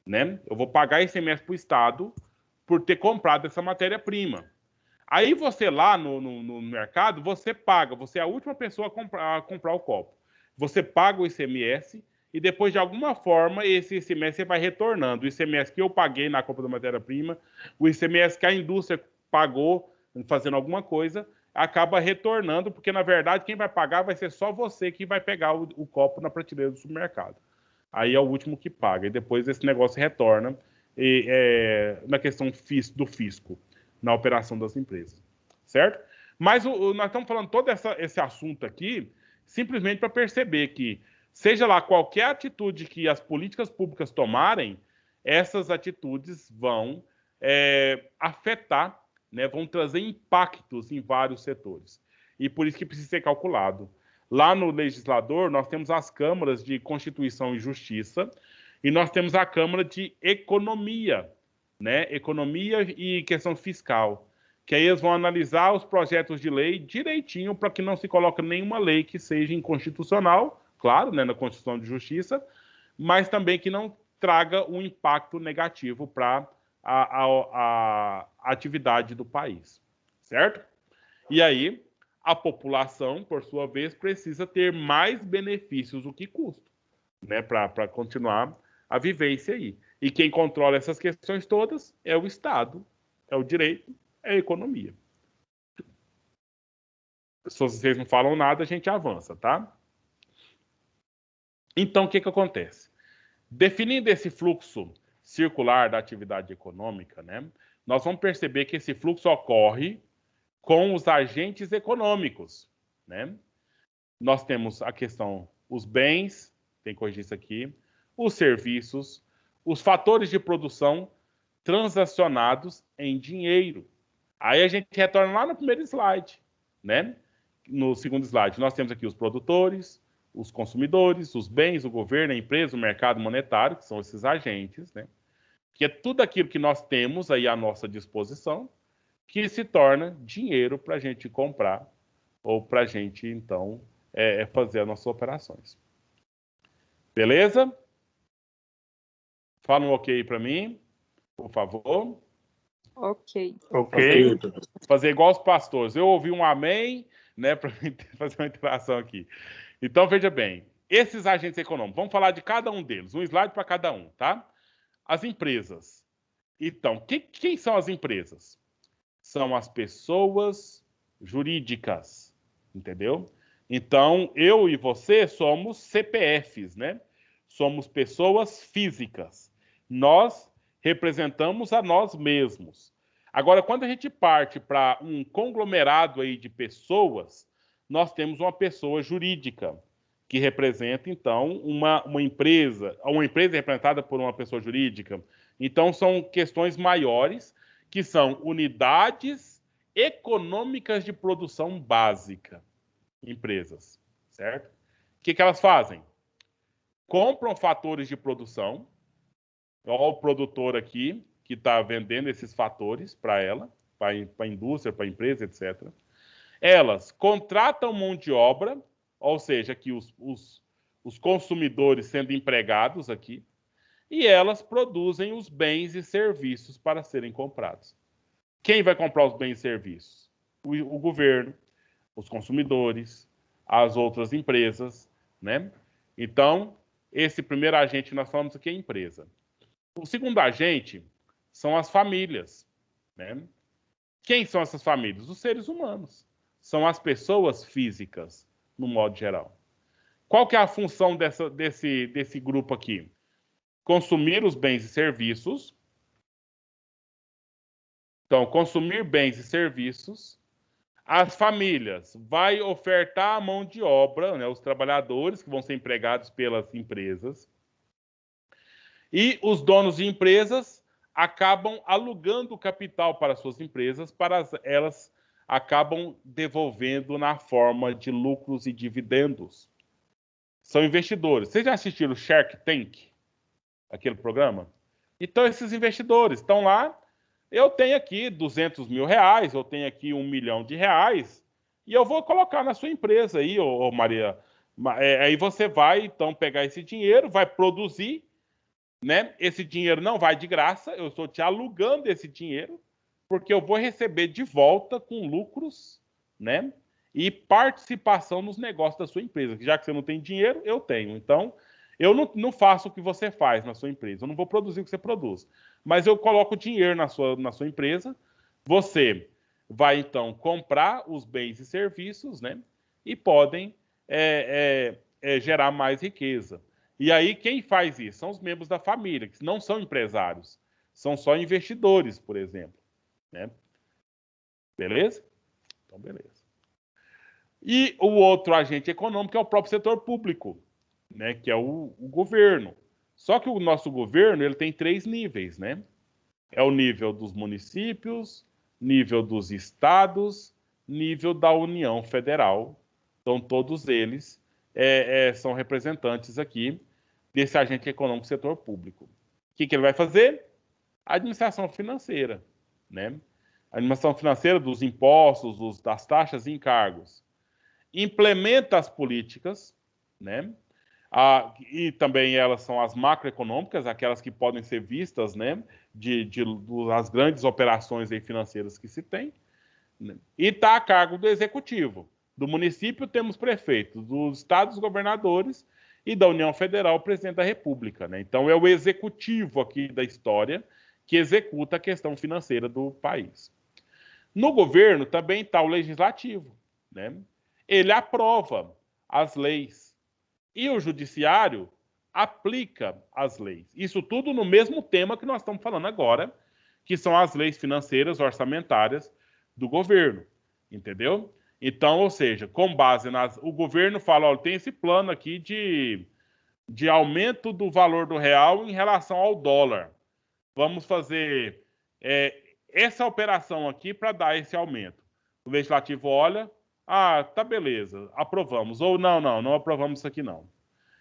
né? Eu vou pagar ICMS para o Estado por ter comprado essa matéria-prima. Aí você lá no mercado, você paga, você é a última pessoa a comprar o copo. Você paga o ICMS e depois, de alguma forma, esse ICMS vai retornando. O ICMS que eu paguei na compra da matéria-prima, o ICMS que a indústria pagou fazendo alguma coisa, acaba retornando, porque, na verdade, quem vai pagar vai ser só você que vai pegar o copo na prateleira do supermercado. Aí é o último que paga. E depois esse negócio retorna na questão do fisco, na operação das empresas. Certo? Mas nós estamos falando todo esse assunto aqui simplesmente para perceber que, seja lá qualquer atitude que as políticas públicas tomarem, essas atitudes vão afetar, né, vão trazer impactos em vários setores. E por isso que precisa ser calculado. Lá no legislador, nós temos as câmaras de Constituição e Justiça e nós temos a Câmara de Economia, né? Economia e questão fiscal, que aí eles vão analisar os projetos de lei direitinho para que não se coloque nenhuma lei que seja inconstitucional, claro, né, na Constituição de Justiça, mas também que não traga um impacto negativo para a atividade do país, certo? E aí, a população, por sua vez, precisa ter mais benefícios do que custo, né, para continuar a vivência aí. E quem controla essas questões todas é o Estado, é o direito, é a economia. Se vocês não falam nada, a gente avança, tá? Então, o que acontece? Definindo esse fluxo circular da atividade econômica, né, nós vamos perceber que esse fluxo ocorre com os agentes econômicos, né? Nós temos a questão, os bens, tem que corrigir isso aqui, os serviços, os fatores de produção transacionados em dinheiro. Aí a gente retorna lá no primeiro slide, né? No segundo slide, nós temos aqui os produtores, os consumidores, os bens, o governo, a empresa, o mercado monetário, que são esses agentes, né? Que é tudo aquilo que nós temos aí à nossa disposição, que se torna dinheiro para a gente comprar ou para a gente, então, fazer as nossas operações. Beleza? Fala um ok para mim, por favor. Ok. Ok. Fazer igual os pastores. Eu ouvi um amém, né, para fazer uma interação aqui. Então, veja bem, esses agentes econômicos, vamos falar de cada um deles, um slide para cada um, tá? As empresas. Então, quem são as empresas? São as pessoas jurídicas, entendeu? Então, eu e você somos CPFs, né? Somos pessoas físicas. Nós representamos a nós mesmos. Agora, quando a gente parte para um conglomerado aí de pessoas, nós temos uma pessoa jurídica, que representa, então, uma empresa representada por uma pessoa jurídica. Então, são questões maiores, que são unidades econômicas de produção básica, empresas, certo? O que elas fazem? Compram fatores de produção, olha o produtor aqui, que está vendendo esses fatores para ela, para a indústria, para a empresa, etc. Elas contratam mão de obra, ou seja, aqui os consumidores sendo empregados aqui, e elas produzem os bens e serviços para serem comprados. Quem vai comprar os bens e serviços? O governo, os consumidores, as outras empresas, né? Então, esse primeiro agente que nós falamos aqui é a empresa. O segundo agente são as famílias, né? Quem são essas famílias? Os seres humanos. São as pessoas físicas, no modo geral. Qual que é a função desse grupo aqui? Consumir os bens e serviços. Então, consumir bens e serviços. As famílias vai ofertar a mão de obra, né, os trabalhadores que vão ser empregados pelas empresas. E os donos de empresas acabam alugando o capital para suas empresas, para elas acabam devolvendo na forma de lucros e dividendos. são investidores. Vocês já assistiram o Shark Tank? Aquele programa? Então, esses investidores estão lá. Eu tenho aqui 200 mil reais, eu tenho aqui 1 milhão de reais, e eu vou colocar na sua empresa aí, ô Maria. Aí você vai, então, pegar esse dinheiro, vai produzir, né? Esse dinheiro não vai de graça, eu estou te alugando esse dinheiro, porque eu vou receber de volta com lucros, né? E participação nos negócios da sua empresa. Já que você não tem dinheiro, eu tenho. Então, eu não faço o que você faz na sua empresa. Eu não vou produzir o que você produz. Mas eu coloco dinheiro na sua empresa. Você vai, então, comprar os bens e serviços, né? E podem gerar mais riqueza. E aí, quem faz isso? São os membros da família, que não são empresários. São só investidores, por exemplo. Né? Beleza? Então, beleza. E o outro agente econômico é o próprio setor público, né, que é o governo. Só que o nosso governo ele tem 3 níveis, né? É o nível dos municípios, nível dos estados, nível da União Federal. Então, todos eles são representantes aqui desse agente econômico do setor público. O que ele vai fazer? A administração financeira, né? A administração financeira dos impostos, das taxas e encargos. Implementa as políticas, né? E também elas são as macroeconômicas, aquelas que podem ser vistas, né? Das grandes operações aí financeiras que se tem. Né? E está a cargo do executivo. Do município temos prefeitos, dos estados governadores e da União Federal o presidente da República. Né? Então é o executivo aqui da história que executa a questão financeira do país. No governo também está o legislativo, né? Ele aprova as leis e o judiciário aplica as leis. Isso tudo no mesmo tema que nós estamos falando agora, que são as leis financeiras orçamentárias do governo, entendeu? Então, ou seja, com base o governo fala, olha, tem esse plano aqui de aumento do valor do real em relação ao dólar. Vamos fazer essa operação aqui para dar esse aumento. O legislativo olha, tá beleza, aprovamos. Ou não aprovamos isso aqui não.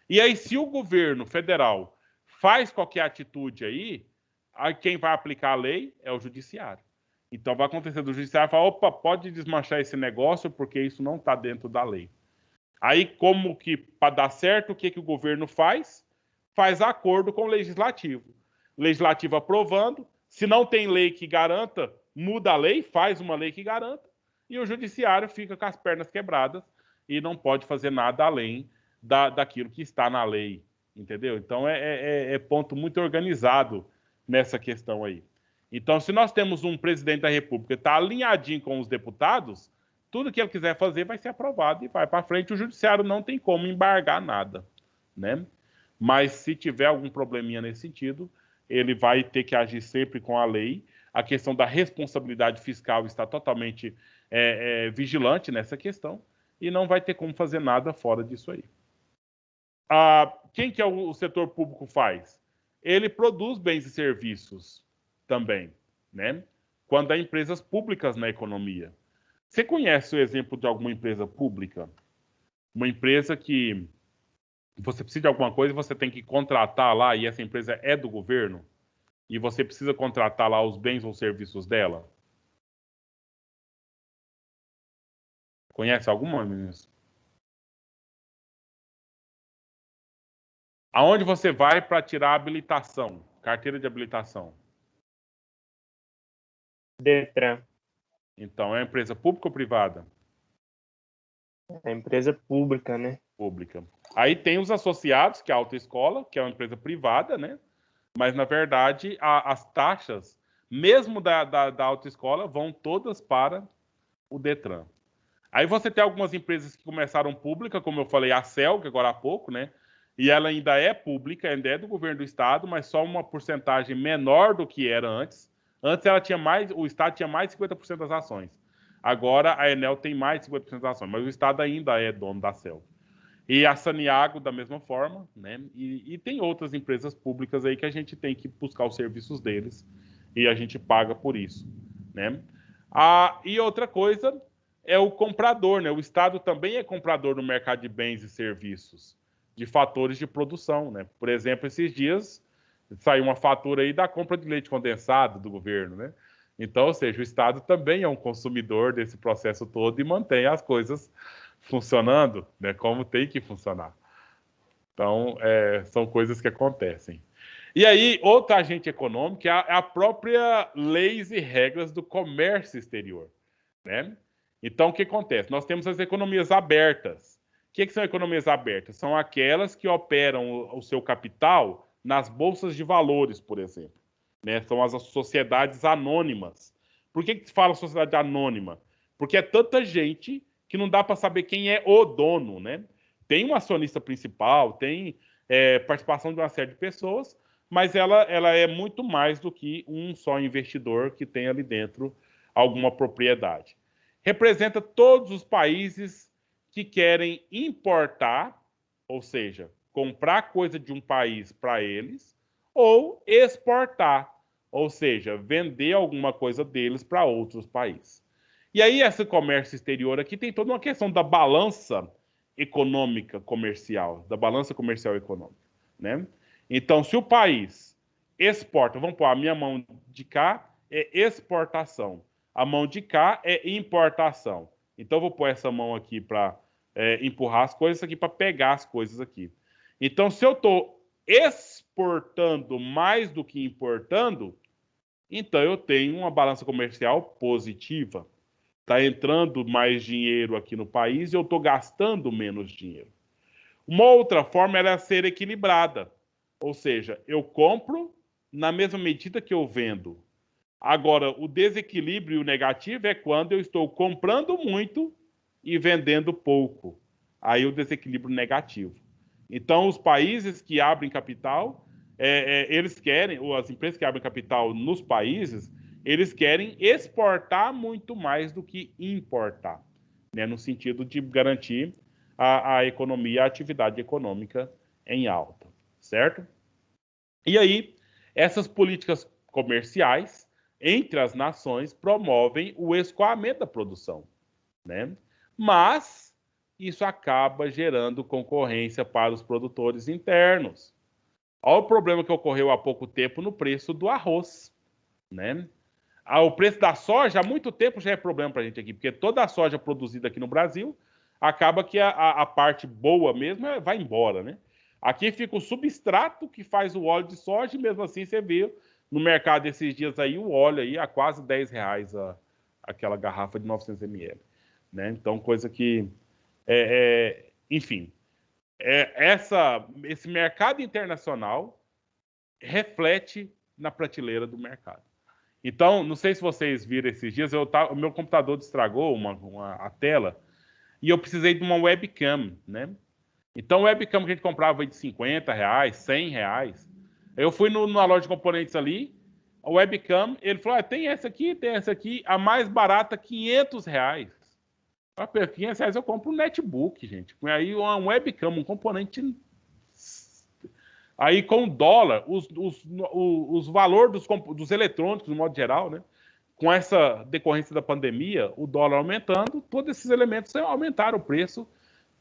E aí, se o governo federal faz qualquer atitude aí quem vai aplicar a lei é o judiciário. Então, vai acontecer do judiciário falar, opa, pode desmanchar esse negócio porque isso não está dentro da lei. Aí, como que, para dar certo, o que o governo faz? Faz acordo com o legislativo. O legislativo aprovando, se não tem lei que garanta, muda a lei, faz uma lei que garanta, e o judiciário fica com as pernas quebradas e não pode fazer nada além daquilo que está na lei, entendeu? Então, é ponto muito organizado nessa questão aí. Então, se nós temos um presidente da República que está alinhadinho com os deputados, tudo que ele quiser fazer vai ser aprovado e vai para frente. O judiciário não tem como embargar nada, né? Mas se tiver algum probleminha nesse sentido, ele vai ter que agir sempre com a lei. A questão da responsabilidade fiscal está totalmente vigilante nessa questão e não vai ter como fazer nada fora disso aí. Quem que o setor público faz? Ele produz bens e serviços também, né? Quando há empresas públicas na economia. Você conhece o exemplo de alguma empresa pública? Uma empresa que você precisa de alguma coisa e você tem que contratar lá e essa empresa é do governo e você precisa contratar lá os bens ou serviços dela? Conhece alguma, meninas? Aonde você vai para tirar a habilitação, carteira de habilitação? Detran. Então, é uma empresa pública ou privada? É empresa pública, né? Pública. Aí tem os associados, que é a autoescola, que é uma empresa privada, né? Mas, na verdade, as taxas, mesmo da autoescola, vão todas para o Detran. Aí você tem algumas empresas que começaram pública, como eu falei, a CELG, agora há pouco, né? E ela ainda é pública, ainda é do governo do estado, mas só uma porcentagem menor do que era antes. Antes o estado tinha mais de 50% das ações. Agora a Enel tem mais de 50% das ações, mas o estado ainda é dono da CELG. E a Saniago da mesma forma, né? E tem outras empresas públicas aí que a gente tem que buscar os serviços deles e a gente paga por isso, né? E outra coisa é o comprador, né? O estado também é comprador no mercado de bens e serviços. de fatores de produção, né? Por exemplo, esses dias saiu uma fatura aí da compra de leite condensado do governo, né? Então, ou seja, o Estado também é um consumidor desse processo todo e mantém as coisas funcionando, né? Como tem que funcionar. Então, são coisas que acontecem. E aí, outro agente econômico é a própria leis e regras do comércio exterior, né? Então, o que acontece? Nós temos as economias abertas. O que são economias abertas? São aquelas que operam o seu capital nas bolsas de valores, por exemplo. Né? São as sociedades anônimas. Por que se fala sociedade anônima? Porque é tanta gente que não dá para saber quem é o dono, né? Tem um acionista principal, tem participação de uma série de pessoas, mas ela é muito mais do que um só investidor que tem ali dentro alguma propriedade. Representa todos os países que querem importar, ou seja, comprar coisa de um país para eles, ou exportar, ou seja, vender alguma coisa deles para outros países. E aí esse comércio exterior aqui tem toda uma questão da balança econômica comercial, da balança comercial econômica, né? Então, se o país exporta, vamos pôr, a minha mão de cá é exportação, a mão de cá é importação. Então, eu vou pôr essa mão aqui para empurrar as coisas aqui, para pegar as coisas aqui. Então, se eu estou exportando mais do que importando, então eu tenho uma balança comercial positiva. Está entrando mais dinheiro aqui no país e eu estou gastando menos dinheiro. Uma outra forma era ser equilibrada. Ou seja, eu compro na mesma medida que eu vendo. Agora, o desequilíbrio e o negativo é quando eu estou comprando muito e vendendo pouco. Aí o desequilíbrio negativo. Então, os países que abrem capital, eles querem, ou as empresas que abrem capital nos países, eles querem exportar muito mais do que importar, né? No sentido de garantir a economia, a atividade econômica em alta, certo? E aí, essas políticas comerciais entre as nações promovem o escoamento da produção, né? Mas isso acaba gerando concorrência para os produtores internos. Olha o problema que ocorreu há pouco tempo no preço do arroz, né? O preço da soja, há muito tempo já é problema para a gente aqui, porque toda a soja produzida aqui no Brasil, acaba que a parte boa mesmo vai embora, né? Aqui fica o substrato que faz o óleo de soja, e mesmo assim você vê no mercado esses dias aí o esse aí a quase R$10 aquela garrafa de 900 ml, né? Então, coisa que... enfim, esse mercado internacional reflete na prateleira do mercado. Então, não sei se vocês viram esses dias, o meu computador estragou a tela e eu precisei de uma webcam, né? Então, webcam que a gente comprava de R$50, R$100. Eu fui na loja de componentes ali, a webcam, ele falou, tem essa aqui, a mais barata, R$500. Por R$500 eu compro um netbook, gente. Aí uma webcam, um componente... Aí, com o dólar, os valores dos eletrônicos, no modo geral, né? Com essa decorrência da pandemia, o dólar aumentando, todos esses elementos aumentaram o preço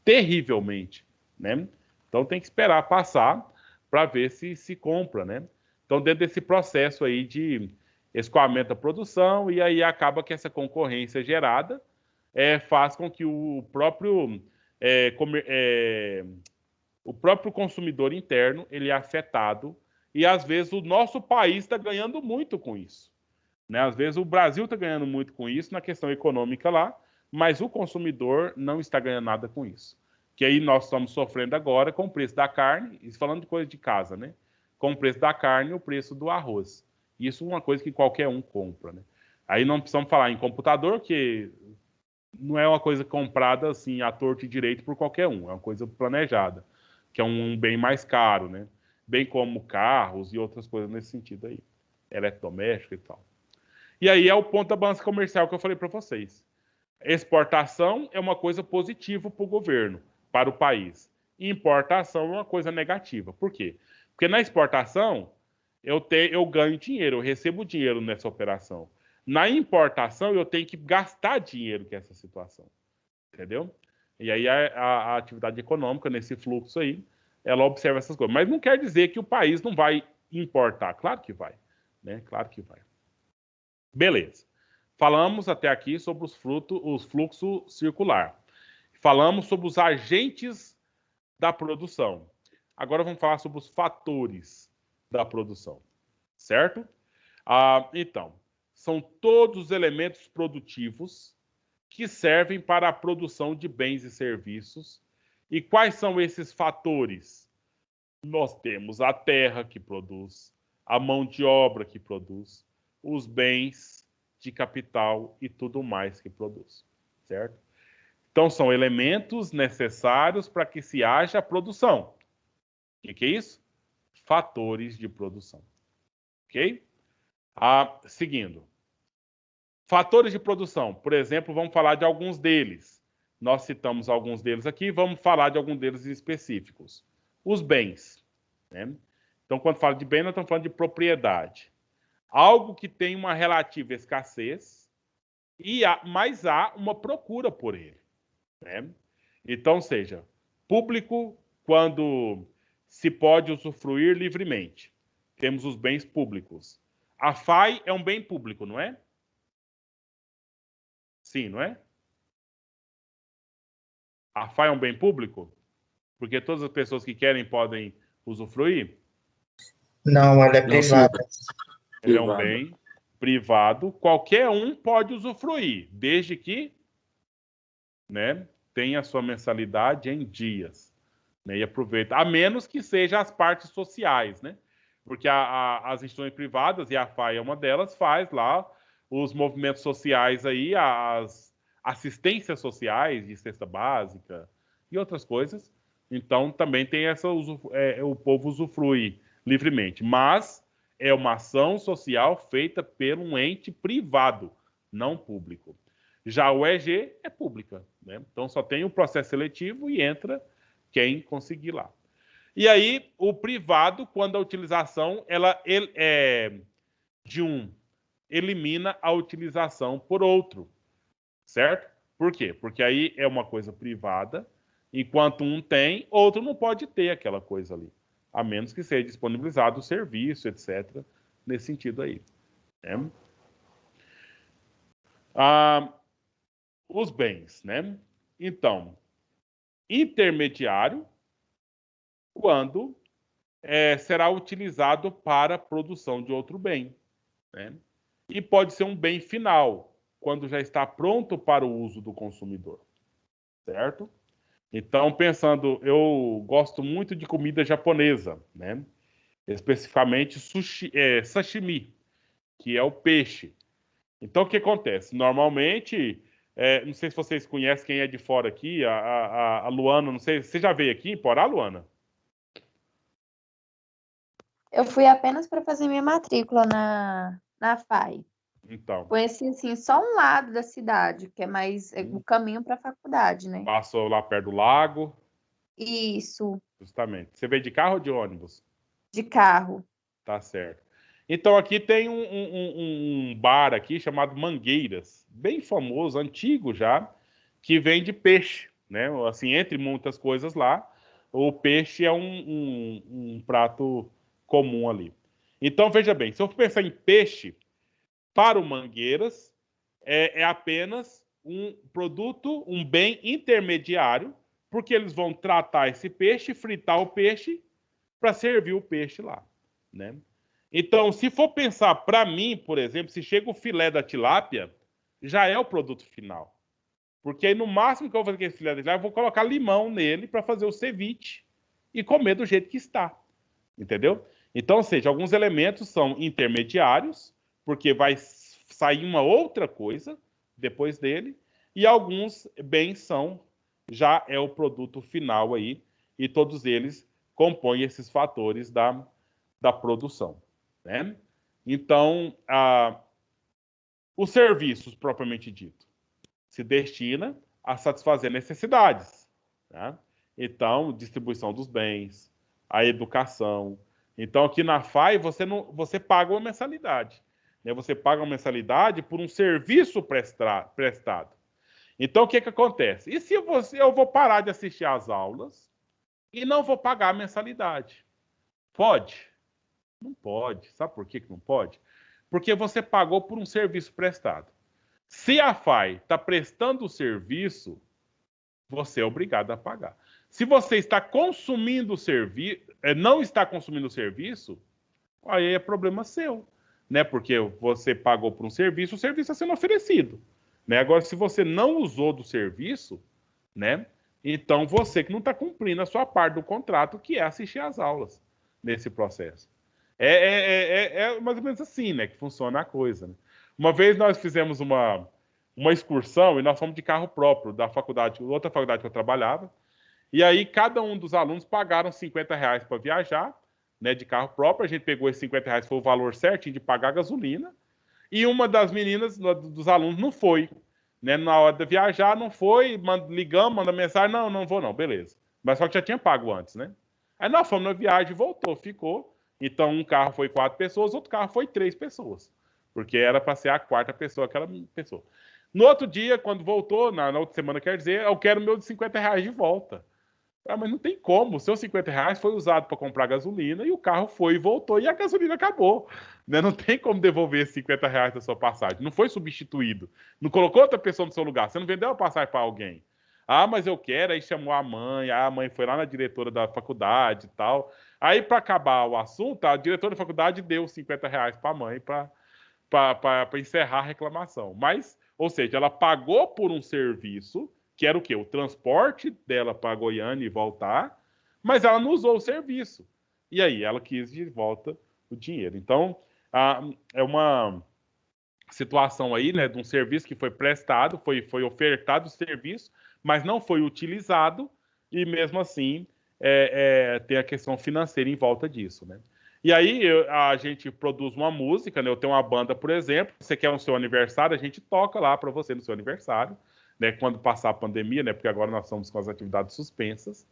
terrivelmente, né? Então, tem que esperar passar para ver se compra, né? Então, dentro desse processo aí de escoamento da produção, e aí acaba que essa concorrência gerada faz com que o próprio consumidor interno ele é afetado e às vezes o nosso país está ganhando muito com isso, né? Às vezes o Brasil está ganhando muito com isso na questão econômica lá, mas o consumidor não está ganhando nada com isso. Que aí nós estamos sofrendo agora com o preço da carne, e falando de coisa de casa, né? Com o preço da carne e o preço do arroz. Isso é uma coisa que qualquer um compra, né? Aí não precisamos falar em computador, que não é uma coisa comprada assim à torto e direito por qualquer um, é uma coisa planejada, que é um bem mais caro, né? Bem como carros e outras coisas nesse sentido aí, eletrodoméstico e tal. E aí é o ponto da balança comercial que eu falei para vocês. Exportação é uma coisa positiva para o governo, para o país. E importação é uma coisa negativa. Por quê? Porque na exportação eu ganho dinheiro, eu recebo dinheiro nessa operação. Na importação eu tenho que gastar dinheiro com essa situação. Entendeu? E aí a atividade econômica, nesse fluxo aí, ela observa essas coisas. Mas não quer dizer que o país não vai importar. Claro que vai, né? Claro que vai. Beleza. Falamos até aqui sobre os fluxos circular. Falamos sobre os agentes da produção. Agora vamos falar sobre os fatores da produção, certo? Então, são todos os elementos produtivos que servem para a produção de bens e serviços. E quais são esses fatores? Nós temos a terra que produz, a mão de obra que produz, os bens de capital e tudo mais que produz, certo? Então, são elementos necessários para que se haja produção. O que é isso? Fatores de produção. Ok? Seguindo. Fatores de produção. Por exemplo, vamos falar de alguns deles. Nós citamos alguns deles aqui, vamos falar de alguns deles específicos. Os bens, né? Então, quando fala de bem, nós estamos falando de propriedade. Algo que tem uma relativa escassez, mas há uma procura por ele, né? Então, seja, público quando se pode usufruir livremente. Temos os bens públicos. A FAI é um bem público, não é? Sim, não é? A FAI é um bem público? Porque todas as pessoas que querem podem usufruir? Não, ela é Não, senhor. privada. Ele é um bem privado. Qualquer um pode usufruir, desde que, né, tenha a sua mensalidade em dias, né, e aproveita. A menos que seja as partes sociais, né? Porque as instituições privadas, e a FAI é uma delas, faz lá os movimentos sociais aí, as assistências sociais de cesta básica e outras coisas. Então, também tem o povo usufrui livremente. Mas é uma ação social feita por um ente privado, não público. Já o EG é pública, né? Então, só tem o processo seletivo e entra quem conseguir lá. E aí, o privado, quando a utilização de um, elimina a utilização por outro, certo? Por quê? Porque aí é uma coisa privada, enquanto um tem, outro não pode ter aquela coisa ali, a menos que seja disponibilizado o serviço, etc., nesse sentido aí, né? Os bens, né? Então, intermediário, quando será utilizado para a produção de outro bem, né? E pode ser um bem final, quando já está pronto para o uso do consumidor, certo? Então, pensando, eu gosto muito de comida japonesa, né? Especificamente sashimi, que é o peixe. Então, o que acontece? Normalmente, não sei se vocês conhecem quem é de fora aqui, a Luana, não sei, você já veio aqui em Porá, Luana? Eu fui apenas para fazer minha matrícula na FAI. Então, Conheci, assim, só um lado da cidade, que é mais o caminho para a faculdade, né? passou lá perto do lago, Isso, justamente. Você veio de carro ou de ônibus? de carro. Tá certo. Então aqui tem um bar aqui chamado Mangueiras, bem famoso, antigo já, que vende peixe, né? Assim, entre muitas coisas lá, o peixe é um prato comum ali. Então veja bem, se eu for pensar em peixe, para o Mangueiras é apenas um produto, um bem intermediário, porque eles vão tratar esse peixe, fritar o peixe para servir o peixe lá, né? Então, se for pensar para mim, por exemplo, se chega o filé da tilápia, já é o produto final. Porque aí, no máximo que eu vou fazer com esse filé da tilápia, eu vou colocar limão nele para fazer o ceviche e comer do jeito que está. Entendeu? Então, ou seja, alguns elementos são intermediários, porque vai sair uma outra coisa depois dele, e alguns bens já é o produto final aí, e todos eles compõem esses fatores da produção, né? Então, os serviços, propriamente dito, se destina a satisfazer necessidades, né? Então, distribuição dos bens, a educação. Então, aqui na FAI, você paga uma mensalidade, né? Você paga uma mensalidade por um serviço prestado. Então, o que acontece? E se eu vou parar de assistir às aulas e não vou pagar a mensalidade. Pode? Não pode. Sabe por que não pode? Porque você pagou por um serviço prestado. Se a FAI está prestando o serviço, você é obrigado a pagar. Se você está consumindo o serviço, não está consumindo o serviço, aí é problema seu, né? Porque você pagou por um serviço, o serviço está sendo oferecido, né? Agora, se você não usou do serviço, né? Então você que não está cumprindo a sua parte do contrato, que é assistir às aulas nesse processo. É mais ou menos assim, né? Que funciona a coisa. Né? Uma vez nós fizemos uma excursão e nós fomos de carro próprio da faculdade, outra faculdade que eu trabalhava. E aí cada um dos alunos pagaram R$ 50 para viajar, né, de carro próprio. A gente pegou esses R$ 50, foi o valor certinho de pagar a gasolina. E uma das meninas, dos alunos, não foi. Né, na hora de viajar, não foi, ligamos, manda mensagem, não vou não, beleza. Mas só que já tinha pago antes, né? Aí nós fomos na viagem, voltou, ficou. Então um carro foi 4 pessoas, outro carro foi 3 pessoas. Porque era para ser a quarta pessoa, aquela pessoa. No outro dia, quando voltou, na outra semana, quer dizer, eu quero o meu de R$ 50 de volta. Ah, mas não tem como. O seu R$ 50 foi usado para comprar gasolina e o carro foi e voltou e a gasolina acabou. Né? Não tem como devolver esses R$ 50 da sua passagem. Não foi substituído. Não colocou outra pessoa no seu lugar. Você não vendeu a passagem para alguém. Ah, mas eu quero. Aí chamou a mãe. Ah, a mãe foi lá na diretora da faculdade e tal. Aí, para acabar o assunto, a diretora da faculdade deu R$ 50 para a mãe para encerrar a reclamação. Mas, ou seja, ela pagou por um serviço que era o quê? O transporte dela para Goiânia e voltar, mas ela não usou o serviço. E aí ela quis de volta o dinheiro. Então, é uma situação aí, né, de um serviço que foi prestado, foi ofertado o serviço, mas não foi utilizado, e mesmo assim tem a questão financeira em volta disso, né? E aí a gente produz uma música, né? Eu tenho uma banda, por exemplo, você quer no seu aniversário, a gente toca lá para você no seu aniversário, né? Quando passar a pandemia, né? Porque agora nós estamos com as atividades suspensas.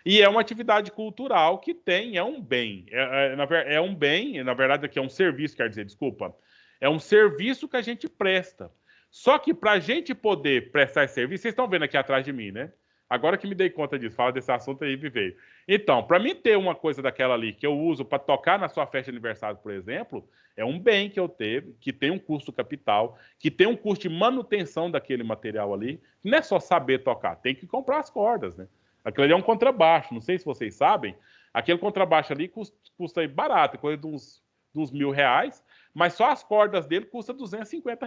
E é uma atividade cultural que é um bem. É um bem, na verdade, aqui é um serviço, quer dizer, desculpa. É um serviço que a gente presta. Só que para a gente poder prestar esse serviço, vocês estão vendo aqui atrás de mim, né? Agora que me dei conta disso, fala desse assunto aí, me veio. Então, para mim ter uma coisa daquela ali que eu uso para tocar na sua festa de aniversário, por exemplo, é um bem que eu teve, que tem um custo capital, que tem um custo de manutenção daquele material ali, que não é só saber tocar, tem que comprar as cordas, né? Aquilo ali é um contrabaixo, não sei se vocês sabem, aquele contrabaixo ali custa aí barato, coisa de uns R$ 1.000, mas só as cordas dele custa R$ 250.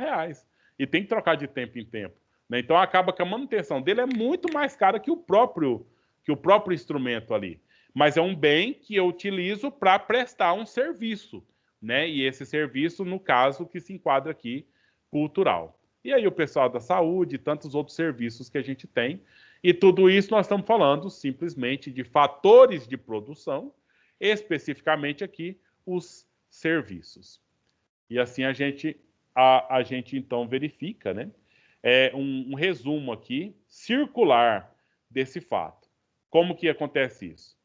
E tem que trocar de tempo em tempo. Né? Então acaba que a manutenção dele é muito mais cara que o próprio instrumento ali. Mas é um bem que eu utilizo para prestar um serviço. Né? E esse serviço, no caso, que se enquadra aqui, cultural. E aí o pessoal da saúde e tantos outros serviços que a gente tem. E tudo isso nós estamos falando simplesmente de fatores de produção, especificamente aqui os serviços. E assim a gente então verifica, né? Um resumo aqui circular desse fato. Como que acontece isso?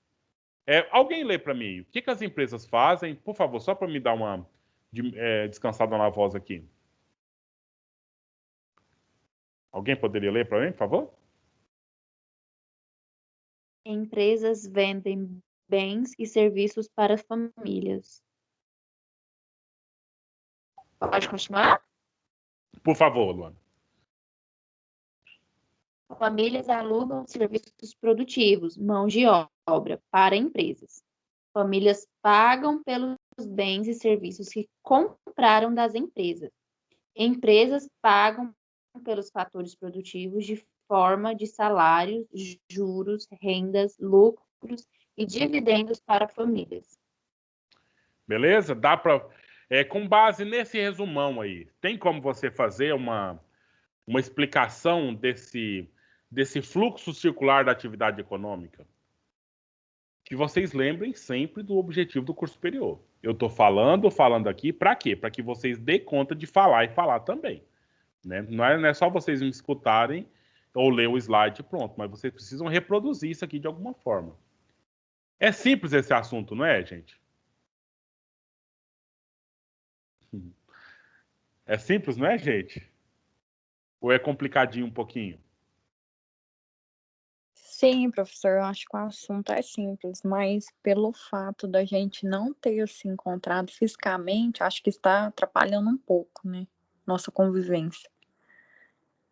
Alguém lê para mim o que as empresas fazem, por favor, só para me dar uma descansada na voz aqui. Alguém poderia ler para mim, por favor? Empresas vendem bens e serviços para famílias. Pode continuar? Por favor, Luana. Famílias alugam serviços produtivos, mão de obra, para empresas. Famílias pagam pelos bens e serviços que compraram das empresas. Empresas pagam pelos fatores produtivos de forma de salários, juros, rendas, lucros e dividendos para famílias. Beleza? Dá para com base nesse resumão aí, tem como você fazer uma explicação desse fluxo circular da atividade econômica? Que vocês lembrem sempre do objetivo do curso superior. Eu estou falando aqui para quê? Para que vocês dê conta de falar e falar também. Né? Não é só vocês me escutarem ou ler o slide pronto, mas vocês precisam reproduzir isso aqui de alguma forma. É simples esse assunto, não é, gente? É simples, não é, gente? Ou é complicadinho um pouquinho? Sim, professor, eu acho que o assunto é simples, mas pelo fato da gente não ter se encontrado fisicamente, acho que está atrapalhando um pouco, né? Nossa convivência.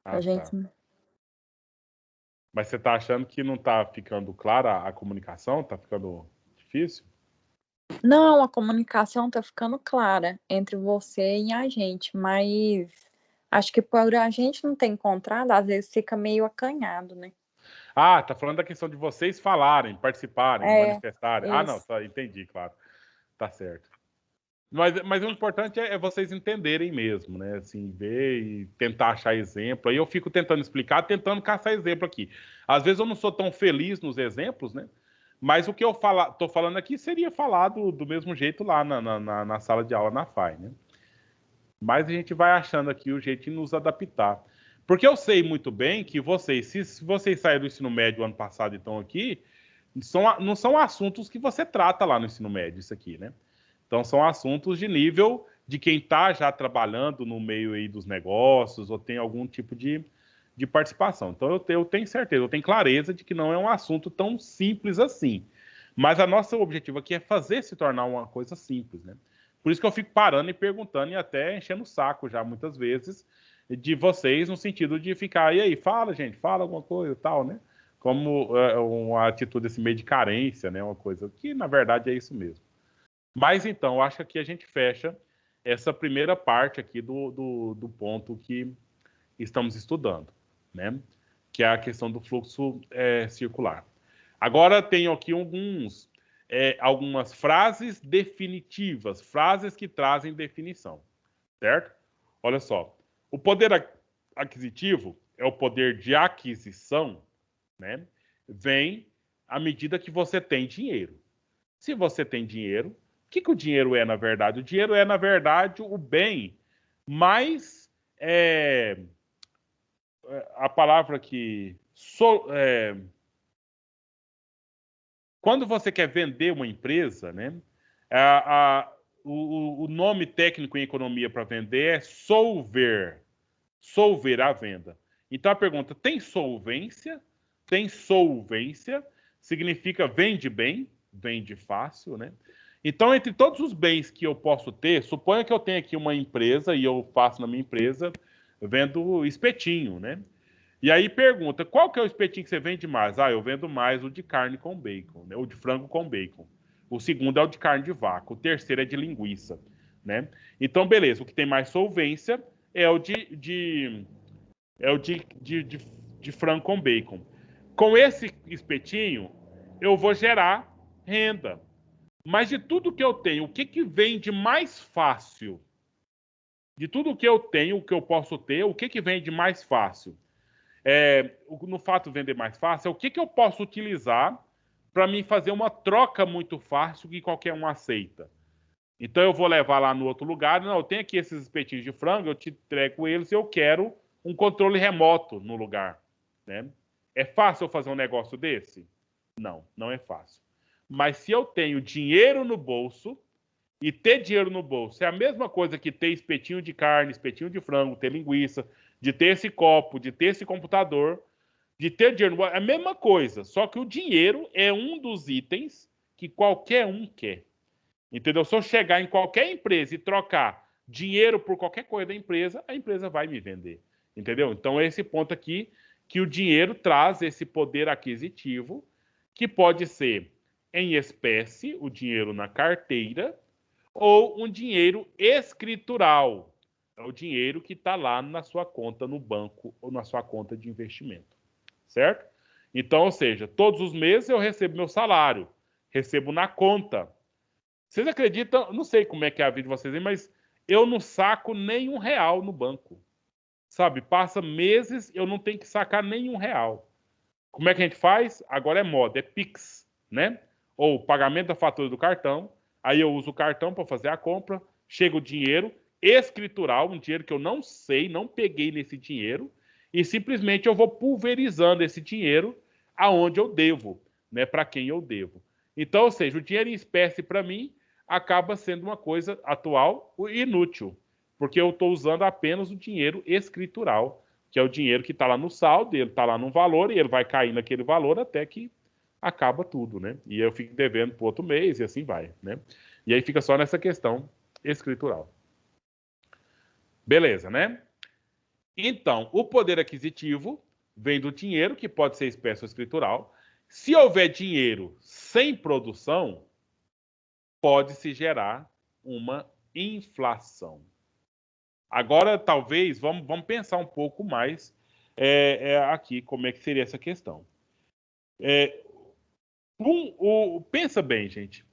A Ah, gente tá. Mas você está achando que não está ficando clara a comunicação? Está ficando difícil? Não, a comunicação tá ficando clara entre você e a gente, mas acho que por a gente não ter encontrado, às vezes fica meio acanhado, né? Ah, tá falando da questão de vocês falarem, participarem, É, manifestarem. Ah, não, isso. tá, entendi, claro. Tá certo. Mas o importante é vocês entenderem mesmo, né? Assim, ver e tentar achar exemplo. Aí eu fico tentando explicar, tentando caçar exemplo aqui. Às vezes eu não sou tão feliz nos exemplos, né? Mas o que eu tô falando aqui seria falado do mesmo jeito lá na sala de aula na FAI, né? Mas a gente vai achando aqui o jeito de nos adaptar. Porque eu sei muito bem que vocês, se vocês saíram do ensino médio ano passado e estão aqui, não são assuntos que você trata lá no ensino médio, isso aqui, né? Então são assuntos de nível de quem está já trabalhando no meio aí dos negócios ou tem algum tipo de participação. Então eu tenho certeza, eu tenho clareza de que não é um assunto tão simples assim. Mas a nosso objetivo aqui é fazer se tornar uma coisa simples, né? Por isso que eu fico parando e perguntando e até enchendo o saco já muitas vezes de vocês no sentido de ficar, e aí, fala, gente, fala alguma coisa e tal, né? Como uma atitude assim, meio de carência, né? Uma coisa que na verdade é isso mesmo. Mas então, eu acho que aqui a gente fecha essa primeira parte aqui do ponto que estamos estudando, né? Que é a questão do fluxo circular. Agora tenho aqui algumas frases definitivas, frases que trazem definição, certo? Olha só, o poder aquisitivo é o poder de aquisição, né? Vem à medida que você tem dinheiro. Se você tem dinheiro, o que o dinheiro é, na verdade? O dinheiro é, na verdade, o bem mais. A palavra que. Quando você quer vender uma empresa, né? O nome técnico em economia para vender é solver. Solver a venda. Então a pergunta: tem solvência? Tem solvência? Significa vende bem, vende fácil, né? Então, entre todos os bens que eu posso ter, suponha que eu tenha aqui uma empresa e eu faço na minha empresa vendo espetinho, né? E aí pergunta, qual que é o espetinho que você vende mais? Ah, eu vendo mais o de carne com bacon, né? O de frango com bacon. O segundo é o de carne de vaca. O terceiro é de linguiça, né? Então, beleza. O que tem mais solvência é o de frango com bacon. Com esse espetinho, eu vou gerar renda. Mas de tudo que eu tenho, o que vende mais fácil? De tudo que eu tenho, o que eu posso ter, o que vende mais fácil? No fato de vender mais fácil, o que eu posso utilizar para mim fazer uma troca muito fácil que qualquer um aceita? Então eu vou levar lá no outro lugar, não, eu tenho aqui esses espetinhos de frango, eu te entrego eles e eu quero um controle remoto no lugar, né? É fácil eu fazer um negócio desse? Não, não é fácil. Mas se eu tenho dinheiro no bolso, e ter dinheiro no bolso é a mesma coisa que ter espetinho de carne, espetinho de frango, ter linguiça, de ter esse copo, de ter esse computador, de ter dinheiro no bolso, é a mesma coisa. Só que o dinheiro é um dos itens que qualquer um quer. Entendeu? Se eu chegar em qualquer empresa e trocar dinheiro por qualquer coisa da empresa, a empresa vai me vender. Entendeu? Então, é esse ponto aqui que o dinheiro traz esse poder aquisitivo, que pode ser em espécie, o dinheiro na carteira, ou um dinheiro escritural. É o dinheiro que está lá na sua conta no banco ou na sua conta de investimento. Certo? Então, ou seja, todos os meses eu recebo meu salário, recebo na conta. Vocês acreditam? Não sei como é que é a vida de vocês, mas eu não saco nem R$1 no banco. Sabe? Passa meses, eu não tenho que sacar nem R$1. Como é que a gente faz? Agora é moda, é Pix, né? Ou pagamento da fatura do cartão. Aí eu uso o cartão para fazer a compra, chega o dinheiro escritural, um dinheiro que eu não sei, não peguei nesse dinheiro, e simplesmente eu vou pulverizando esse dinheiro aonde eu devo, né? Para quem eu devo. Então, ou seja, o dinheiro em espécie para mim acaba sendo uma coisa atual e inútil, porque eu estou usando apenas o dinheiro escritural que é o dinheiro que está lá no saldo, ele está lá num valor e ele vai cair naquele valor até que acaba tudo, né? E eu fico devendo para outro mês e assim vai, né? E aí fica só nessa questão escritural. Beleza, né? Então, o poder aquisitivo vem do dinheiro, que pode ser espécie ou escritural. Se houver dinheiro sem produção, pode-se gerar uma inflação. Agora, talvez, vamos pensar um pouco mais aqui como é que seria essa questão. Pensa bem, gente.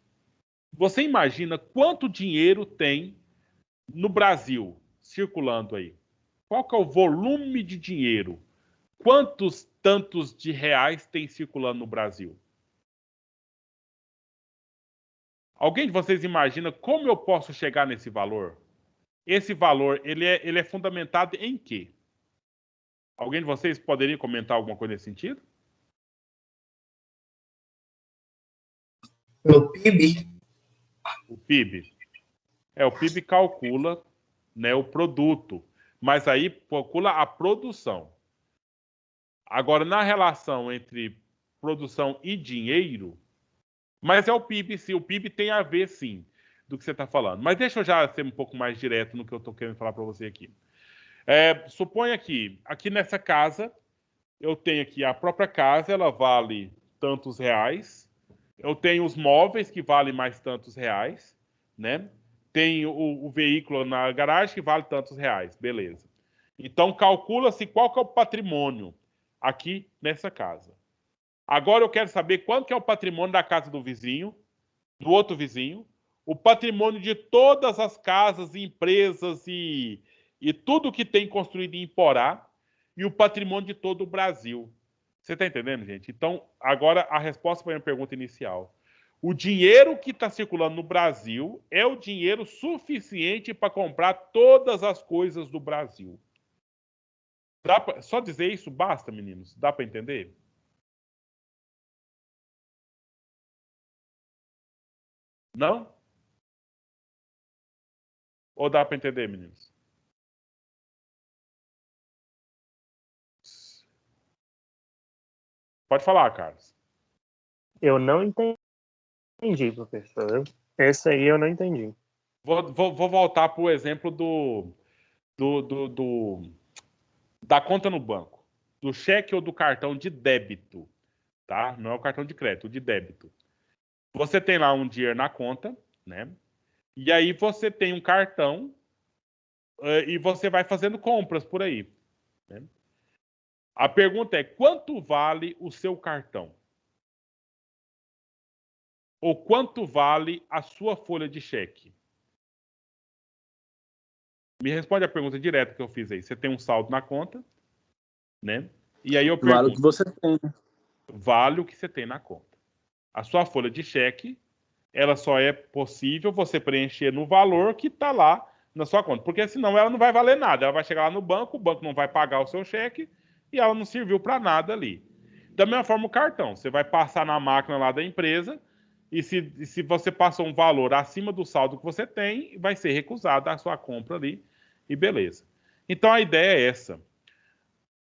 Você imagina quanto dinheiro tem no Brasil circulando aí? Qual que é o volume de dinheiro? Quantos tantos de reais tem circulando no Brasil? Alguém de vocês imagina como eu posso chegar nesse valor? Esse valor, ele é fundamentado em quê? Alguém de vocês poderia comentar alguma coisa nesse sentido? No PIB? O PIB. O PIB calcula, né, o produto, mas aí calcula a produção. Agora, na relação entre produção e dinheiro, mas é o PIB, sim. O PIB tem a ver, sim, do que você está falando. Mas deixa eu já ser um pouco mais direto no que eu estou querendo falar para você aqui. Suponha que aqui nessa casa, eu tenho aqui a própria casa, ela vale tantos reais. Eu tenho os móveis que valem mais tantos reais, né? Tem o veículo na garagem que vale tantos reais, beleza. Então, calcula-se qual que é o patrimônio aqui nessa casa. Agora eu quero saber quanto que é o patrimônio da casa do vizinho, do outro vizinho, o patrimônio de todas as casas, empresas e tudo que tem construído em Porá e o patrimônio de todo o Brasil. Você está entendendo, gente? Então, agora a resposta para a minha pergunta inicial. O dinheiro que está circulando no Brasil é o dinheiro suficiente para comprar todas as coisas do Brasil. Só dizer isso basta, meninos? Dá para entender? Não? Ou dá para entender, meninos? Pode falar, Carlos. Eu não entendi, professor. Esse aí eu não entendi. Vou voltar para o exemplo da conta no banco, do cheque ou do cartão de débito, tá? Não é o cartão de crédito, o de débito. Você tem lá um dinheiro na conta, né? E aí você tem um cartão e você vai fazendo compras por aí, né? A pergunta é, quanto vale o seu cartão? Ou quanto vale a sua folha de cheque? Me responde a pergunta direta que eu fiz aí. Você tem um saldo na conta, né? E aí eu pergunto... Vale o que você tem, né? Vale o que você tem na conta. A sua folha de cheque, ela só é possível você preencher no valor que está lá na sua conta. Porque senão ela não vai valer nada. Ela vai chegar lá no banco, o banco não vai pagar o seu cheque e ela não serviu para nada ali. Da mesma forma o cartão. Você vai passar na máquina lá da empresa e se você passou um valor acima do saldo que você tem, vai ser recusada a sua compra ali e beleza. Então a ideia é essa.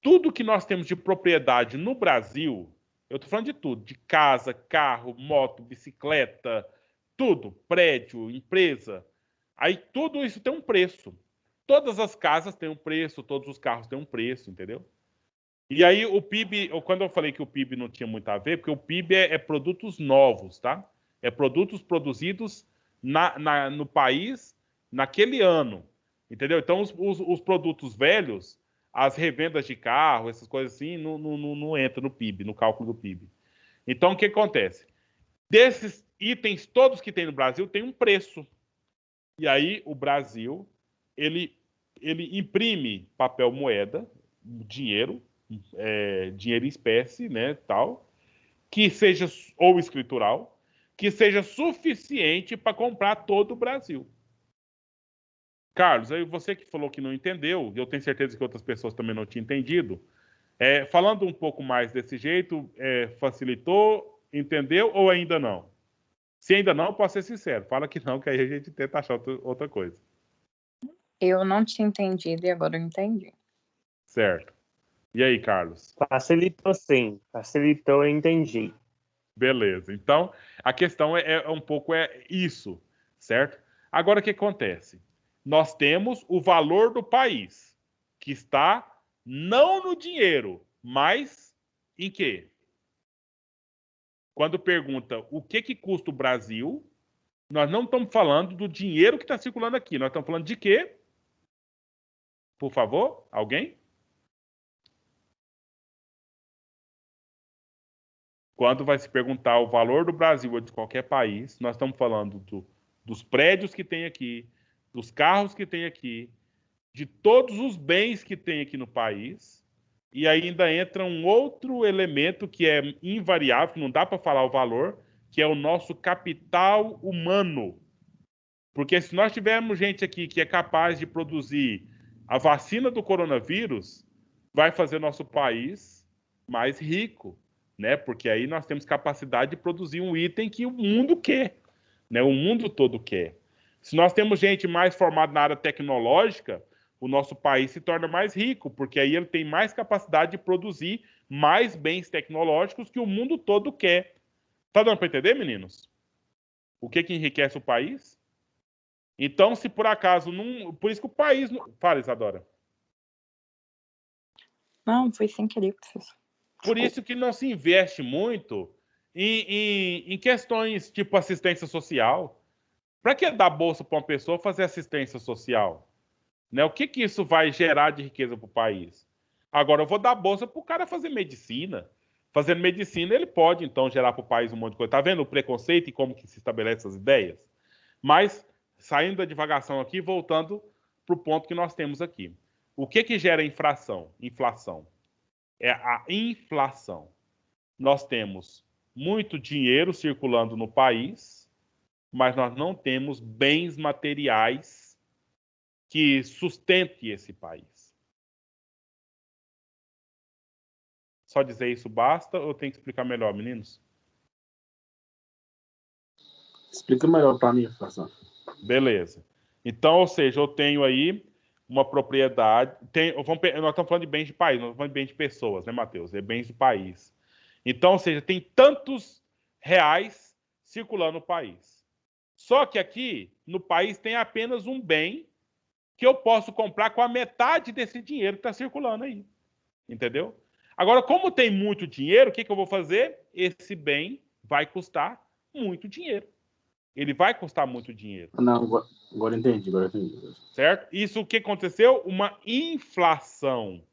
Tudo que nós temos de propriedade no Brasil, eu estou falando de tudo, de casa, carro, moto, bicicleta, tudo, prédio, empresa, aí tudo isso tem um preço. Todas as casas têm um preço, todos os carros têm um preço, entendeu? E aí o PIB, quando eu falei que o PIB não tinha muito a ver, porque o PIB é produtos novos, tá? É produtos produzidos no país naquele ano, entendeu? Então os produtos velhos, as revendas de carro, essas coisas assim, não entra no PIB, no cálculo do PIB. Então o que acontece? Desses itens todos que tem no Brasil, tem um preço. E aí o Brasil, ele imprime papel moeda, dinheiro em espécie, né, tal, que seja, ou escritural, que seja suficiente para comprar todo o Brasil. Carlos, aí você que falou que não entendeu, eu tenho certeza que outras pessoas também não tinham entendido, falando um pouco mais desse jeito, facilitou, entendeu ou ainda não? Se ainda não, posso ser sincero, fala que não, que aí a gente tenta achar outra coisa. Eu não tinha entendido e agora eu entendi. Certo. E aí, Carlos? Facilitou sim, facilitou, eu entendi. Beleza. Então, a questão é um pouco isso, certo? Agora, o que acontece? Nós temos o valor do país, que está não no dinheiro, mas em quê? Quando pergunta o que custa o Brasil, nós não estamos falando do dinheiro que está circulando aqui. Nós estamos falando de quê? Por favor, alguém? Quando vai se perguntar o valor do Brasil ou de qualquer país, nós estamos falando dos prédios que tem aqui, dos carros que tem aqui, de todos os bens que tem aqui no país, e ainda entra um outro elemento que é invariável, que não dá para falar o valor, que é o nosso capital humano. Porque se nós tivermos gente aqui que é capaz de produzir a vacina do coronavírus, vai fazer nosso país mais rico, né? Porque aí nós temos capacidade de produzir um item que o mundo quer, né? O mundo todo quer. Se nós temos gente mais formada na área tecnológica, o nosso país se torna mais rico, porque aí ele tem mais capacidade de produzir mais bens tecnológicos que o mundo todo quer. Tá dando para entender, meninos? O que enriquece o país? Então, se por acaso não. Por isso que o país. Fala, Isadora. Não, foi sem querer, professor. Por isso que não se investe muito em questões tipo assistência social. Para que dar bolsa para uma pessoa fazer assistência social? Né? O que isso vai gerar de riqueza para o país? Agora, eu vou dar bolsa para o cara fazer medicina. Fazendo medicina, ele pode, então, gerar para o país um monte de coisa. Tá vendo o preconceito e como que se estabelece essas ideias? Mas, saindo da divagação aqui, voltando para o ponto que nós temos aqui. O que gera inflação? Inflação. É a inflação. Nós temos muito dinheiro circulando no país, mas nós não temos bens materiais que sustentem esse país. Só dizer isso basta ou tem que explicar melhor, meninos? Explica melhor para mim, professor. Beleza. Então, ou seja, eu tenho aí uma propriedade. Nós estamos falando de bens de país, nós estamos falando de bens de pessoas, né, Matheus? É bens de país. Então, ou seja, tem tantos reais circulando no país. Só que aqui, no país, tem apenas um bem que eu posso comprar com a metade desse dinheiro que está circulando aí. Entendeu? Agora, como tem muito dinheiro, o que eu vou fazer? Esse bem vai custar muito dinheiro. Ele vai custar muito dinheiro. Não, agora entendi. Certo? Isso o que aconteceu? Uma inflação.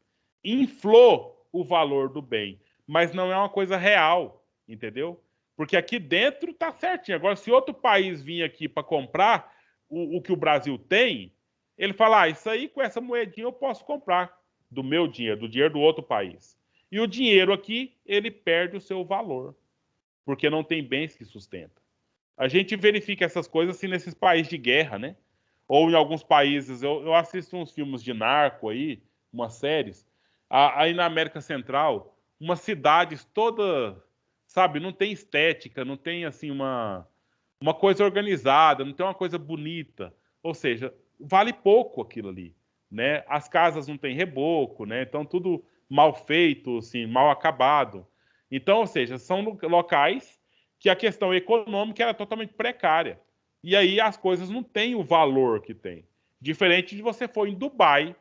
Inflou o valor do bem. Mas não é uma coisa real, entendeu? Porque aqui dentro tá certinho. Agora, se outro país vir aqui para comprar o que o Brasil tem, ele fala, isso aí com essa moedinha eu posso comprar do meu dinheiro, do dinheiro do outro país. E o dinheiro aqui, ele perde o seu valor, porque não tem bens que sustentam. A gente verifica essas coisas assim nesses países de guerra, né? Ou em alguns países, eu assisto uns filmes de narco aí, umas séries, aí na América Central, umas cidades toda, sabe, não tem estética, não tem assim uma coisa organizada, não tem uma coisa bonita. Ou seja, vale pouco aquilo ali, né? As casas não têm reboco, né? Então tudo mal feito, assim, mal acabado. Então, ou seja, são locais que a questão econômica era totalmente precária. E aí as coisas não têm o valor que tem. Diferente de você for em Dubai.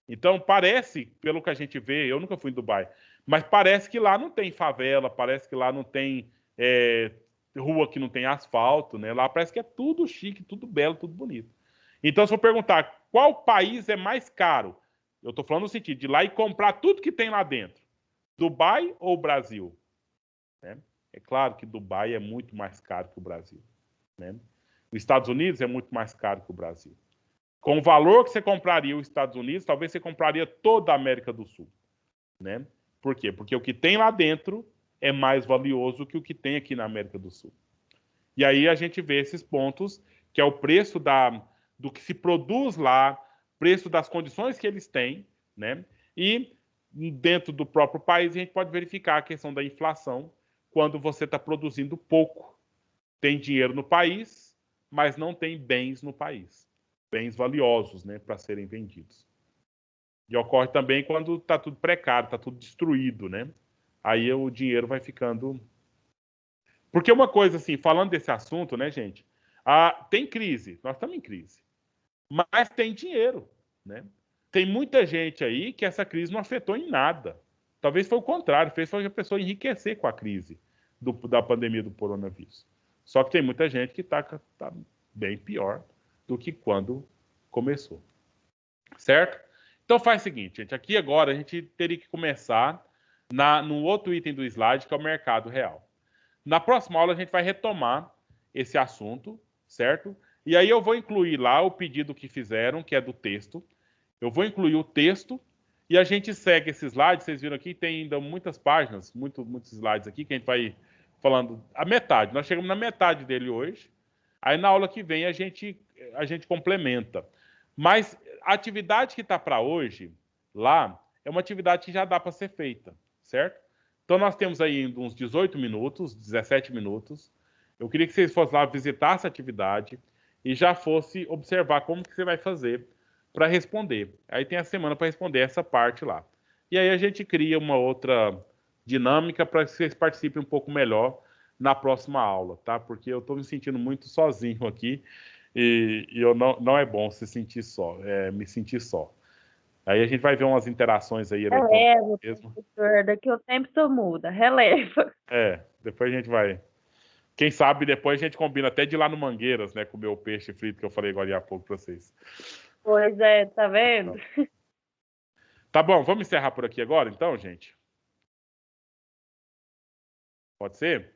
Então parece, pelo que a gente vê, eu nunca fui em Dubai, mas parece que lá não tem favela, parece que lá não tem rua que não tem asfalto, né? Lá parece que é tudo chique, tudo belo, tudo bonito. Então, se eu perguntar qual país é mais caro, eu estou falando no sentido de ir lá e comprar tudo que tem lá dentro. Dubai ou Brasil? Né? É claro que Dubai é muito mais caro que o Brasil. Né? Os Estados Unidos é muito mais caro que o Brasil. Com o valor que você compraria os Estados Unidos, talvez você compraria toda a América do Sul. Né? Por quê? Porque o que tem lá dentro é mais valioso que o que tem aqui na América do Sul. E aí a gente vê esses pontos, que é o preço do que se produz lá, preço das condições que eles têm, né? E dentro do próprio país a gente pode verificar a questão da inflação, quando você está produzindo pouco. Tem dinheiro no país, mas não tem bens no país. Bens valiosos, né, para serem vendidos. E ocorre também quando está tudo precário, está tudo destruído, né? Aí o dinheiro vai ficando... Porque uma coisa assim, falando desse assunto, né, gente? Tem crise, nós estamos em crise. Mas tem dinheiro, né? Tem muita gente aí que essa crise não afetou em nada. Talvez foi o contrário, fez a pessoa enriquecer com a crise da pandemia do coronavírus. Só que tem muita gente que está bem pior do que quando começou. Certo? Então faz o seguinte, gente. Aqui agora a gente teria que começar no outro item do slide, que é o mercado real. Na próxima aula a gente vai retomar esse assunto, certo? E aí eu vou incluir lá o pedido que fizeram, que é do texto. Eu vou incluir o texto e a gente segue esse slide. Vocês viram aqui, tem ainda muitas páginas, muitos slides aqui, que a gente vai falando a metade. Nós chegamos na metade dele hoje. Aí na aula que vem a gente complementa. Mas a atividade que está para hoje, lá, é uma atividade que já dá para ser feita, certo? Então nós temos aí uns 18 minutos, 17 minutos. Eu queria que vocês fossem lá visitar essa atividade e já fosse observar como que você vai fazer para responder. Aí tem a semana para responder essa parte lá. E aí a gente cria uma outra dinâmica para que vocês participem um pouco melhor na próxima aula, tá? Porque eu estou me sentindo muito sozinho aqui e eu não é bom se sentir só, me sentir só. Aí a gente vai ver umas interações aí eletrônicas mesmo. Professor, daqui o tempo isso muda, releva. Depois a gente vai... Quem sabe depois a gente combina até de ir lá no Mangueiras, né? Comer o peixe frito que eu falei agora há pouco para vocês. Pois é, tá vendo? Tá bom, vamos encerrar por aqui agora então, gente? Pode ser?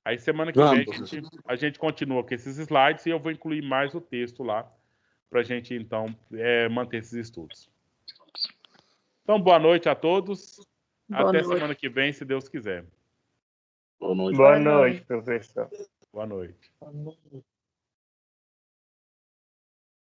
Aí semana que vem a gente continua com esses slides e eu vou incluir mais o texto lá para a gente, então, manter esses estudos. Então, boa noite a todos. Até semana que vem, se Deus quiser. Boa noite. Boa noite, professor. Boa noite. Boa noite.